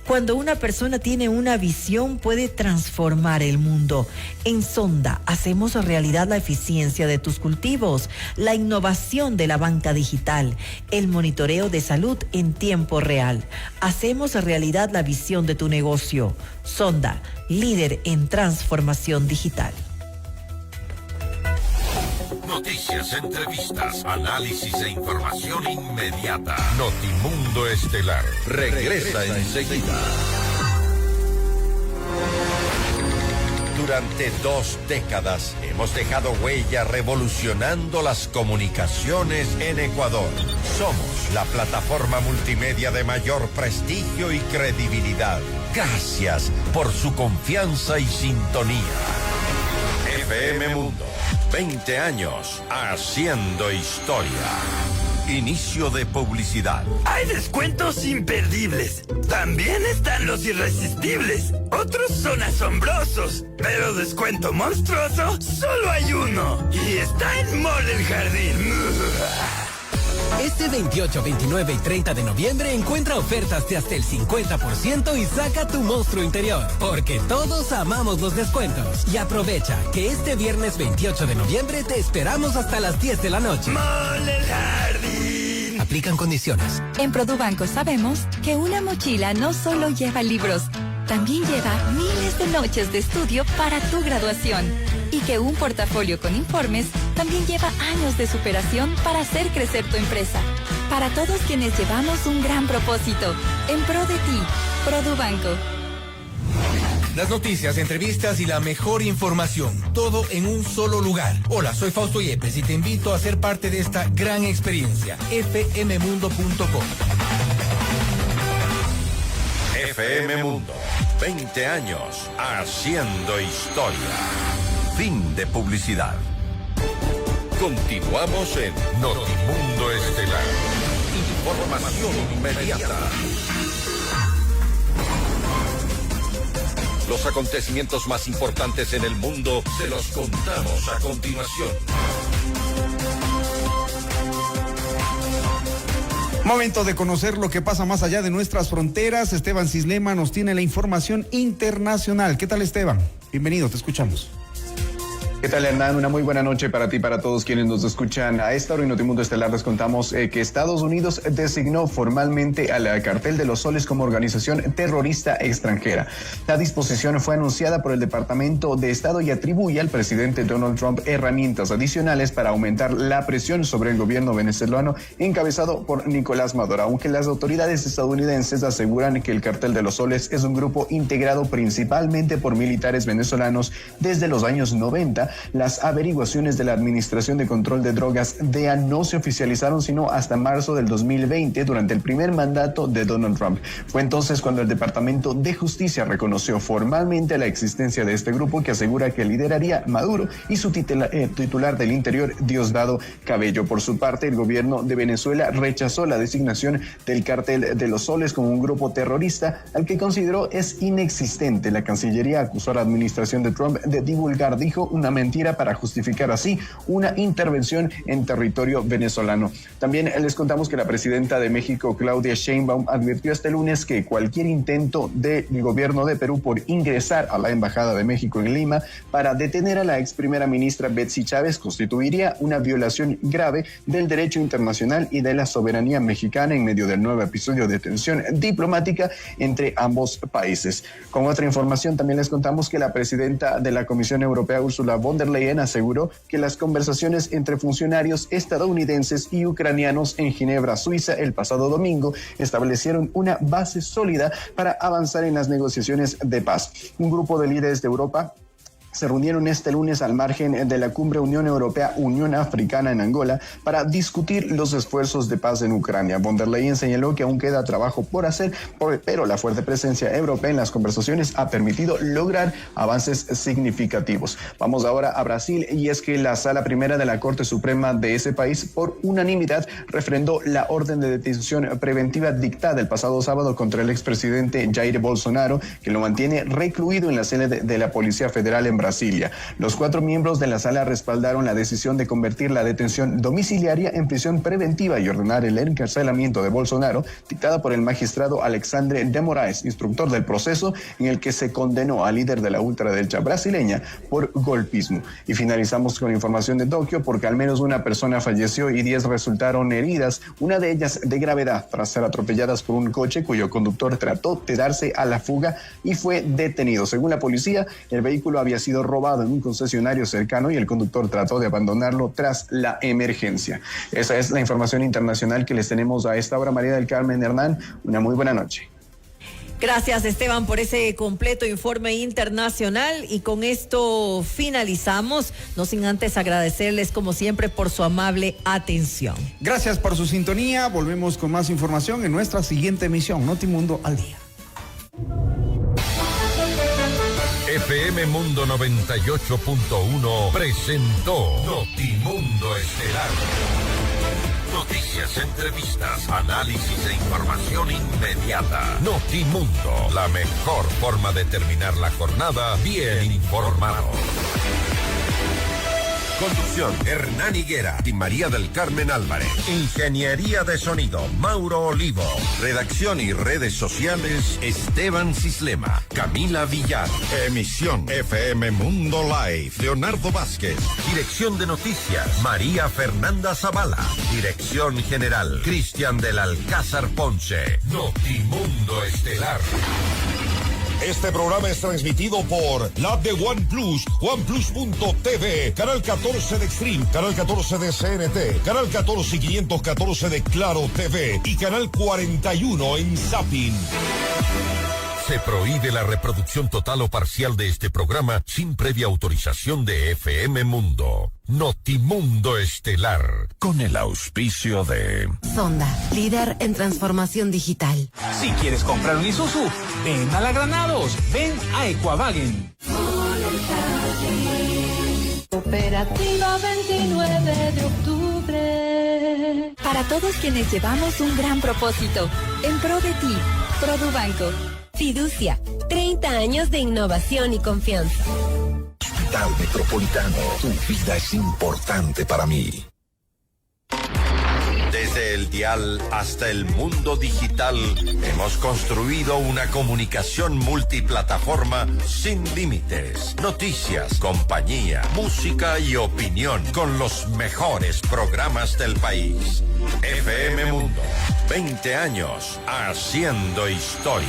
Cuando una persona tiene una visión, puede transformar el mundo. En Sonda hacemos realidad la eficiencia de tus cultivos, la innovación de la banca digital, el monitoreo de salud en tiempo real. Hacemos realidad la visión de tu negocio. Sonda, líder en transformación digital. Noticias, entrevistas, análisis e información inmediata. Notimundo Estelar regresa enseguida. Durante 2 décadas hemos dejado huella revolucionando las comunicaciones en Ecuador. Somos la plataforma multimedia de mayor prestigio y credibilidad. Gracias por su confianza y sintonía. FM Mundo. 20 años haciendo historia. Inicio de publicidad. Hay descuentos imperdibles. También están los irresistibles. Otros son asombrosos. Pero descuento monstruoso, solo hay uno. Y está en Mall El Jardín. Este 28, 29 y 30 de noviembre encuentra ofertas de hasta el 50% y saca tu monstruo interior, porque todos amamos los descuentos. Y aprovecha que este viernes 28 de noviembre te esperamos hasta las 10 de la noche. Mall El Jardín. Aplican condiciones. En Produbanco sabemos que una mochila no solo lleva libros, también lleva miles de noches de estudio para tu graduación. Y que un portafolio con informes también lleva años de superación para hacer crecer tu empresa. Para todos quienes llevamos un gran propósito, en pro de ti, Produbanco. Las noticias, entrevistas y la mejor información, todo en un solo lugar. Hola, soy Fausto Yepes y te invito a ser parte de esta gran experiencia. fmmundo.com. FM Mundo. 20 años haciendo historia. Fin de publicidad. Continuamos en Notimundo Estelar. Información inmediata. Los acontecimientos más importantes en el mundo se los contamos a continuación. Momento de conocer lo que pasa más allá de nuestras fronteras. Esteban Cislema nos tiene la información internacional. ¿Qué tal, Esteban? Bienvenido, te escuchamos. ¿Qué tal, Hernán? Una muy buena noche para ti y para todos quienes nos escuchan. A esta hora en Notimundo Estelar les contamos que Estados Unidos designó formalmente al Cartel de los Soles como organización terrorista extranjera. La disposición fue anunciada por el Departamento de Estado y atribuye al presidente Donald Trump herramientas adicionales para aumentar la presión sobre el gobierno venezolano encabezado por Nicolás Maduro, aunque las autoridades estadounidenses aseguran que el Cartel de los Soles es un grupo integrado principalmente por militares venezolanos desde los años 90. Las averiguaciones de la Administración de Control de Drogas, DEA, no se oficializaron sino hasta marzo del 2020, durante el primer mandato de Donald Trump. Fue entonces cuando el Departamento de Justicia reconoció formalmente la existencia de este grupo, que asegura que lideraría Maduro y su titular del Interior, Diosdado Cabello. Por su parte, el gobierno de Venezuela rechazó la designación del Cartel de los Soles como un grupo terrorista, al que consideró es inexistente. La Cancillería acusó a la administración de Trump de divulgar, dijo, una mentira para justificar así una intervención en territorio venezolano. También les contamos que la presidenta de México, Claudia Sheinbaum, advirtió este lunes que cualquier intento del gobierno de Perú por ingresar a la Embajada de México en Lima para detener a la ex primera ministra Betsy Chávez constituiría una violación grave del derecho internacional y de la soberanía mexicana en medio del nuevo episodio de tensión diplomática entre ambos países. Con otra información, también les contamos que la presidenta de la Comisión Europea, Ursula von der Leyen, aseguró que las conversaciones entre funcionarios estadounidenses y ucranianos en Ginebra, Suiza, el pasado domingo establecieron una base sólida para avanzar en las negociaciones de paz. Un grupo de líderes de Europa se reunieron este lunes al margen de la cumbre Unión Europea-Unión Africana en Angola para discutir los esfuerzos de paz en Ucrania. Von der Leyen señaló que aún queda trabajo por hacer, pero la fuerte presencia europea en las conversaciones ha permitido lograr avances significativos. Vamos ahora a Brasil, y es que la Sala Primera de la Corte Suprema de ese país, por unanimidad, refrendó la orden de detención preventiva dictada el pasado sábado contra el expresidente Jair Bolsonaro, que lo mantiene recluido en la sede de la Policía Federal en Brasilia. Los 4 miembros de la sala respaldaron la decisión de convertir la detención domiciliaria en prisión preventiva y ordenar el encarcelamiento de Bolsonaro, dictada por el magistrado Alexandre de Moraes, instructor del proceso en el que se condenó al líder de la ultraderecha brasileña por golpismo. Y finalizamos con información de Tokio, porque al menos una persona falleció y 10 resultaron heridas, una de ellas de gravedad, tras ser atropelladas por un coche cuyo conductor trató de darse a la fuga y fue detenido. Según la policía, el vehículo había sido robado en un concesionario cercano y el conductor trató de abandonarlo tras la emergencia. Esa es la información internacional que les tenemos a esta hora. María del Carmen, Hernán, una muy buena noche. Gracias, Esteban, por ese completo informe internacional, y con esto finalizamos, no sin antes agradecerles como siempre por su amable atención. Gracias por su sintonía. Volvemos con más información en nuestra siguiente emisión, Notimundo al Día. FM Mundo 98.1 presentó Notimundo Estelar. Noticias, entrevistas, análisis e información inmediata. Notimundo, la mejor forma de terminar la jornada bien informado. Conducción, Hernán Higuera y María del Carmen Álvarez. Ingeniería de sonido, Mauro Olivo. Redacción y redes sociales, Esteban Cislema, Camila Villar. Emisión, FM Mundo Live, Leonardo Vázquez. Dirección de noticias, María Fernanda Zavala. Dirección general, Cristian del Alcázar Ponce. Notimundo Estelar. Este programa es transmitido por la app de OnePlus, OnePlus.tv, Canal 14 de Extreme, Canal 14 de CNT, Canal 14 y 514 de Claro TV y Canal 41 en Zapping. Se prohíbe la reproducción total o parcial de este programa sin previa autorización de FM Mundo. Notimundo Estelar, con el auspicio de Sonda, líder en transformación digital. Si quieres comprar un Isuzu, ven a la Granados, ven a Equavagen. Cooperativa 29 de octubre. Para todos quienes llevamos un gran propósito, en pro de ti, Produbanco. Fiducia, 30 años de innovación y confianza. Hospital Metropolitano, tu vida es importante para mí. Desde Desde el dial hasta el mundo digital, hemos construido una comunicación multiplataforma sin límites. Noticias, compañía, música y opinión con los mejores programas del país. FM Mundo, 20 años haciendo historia.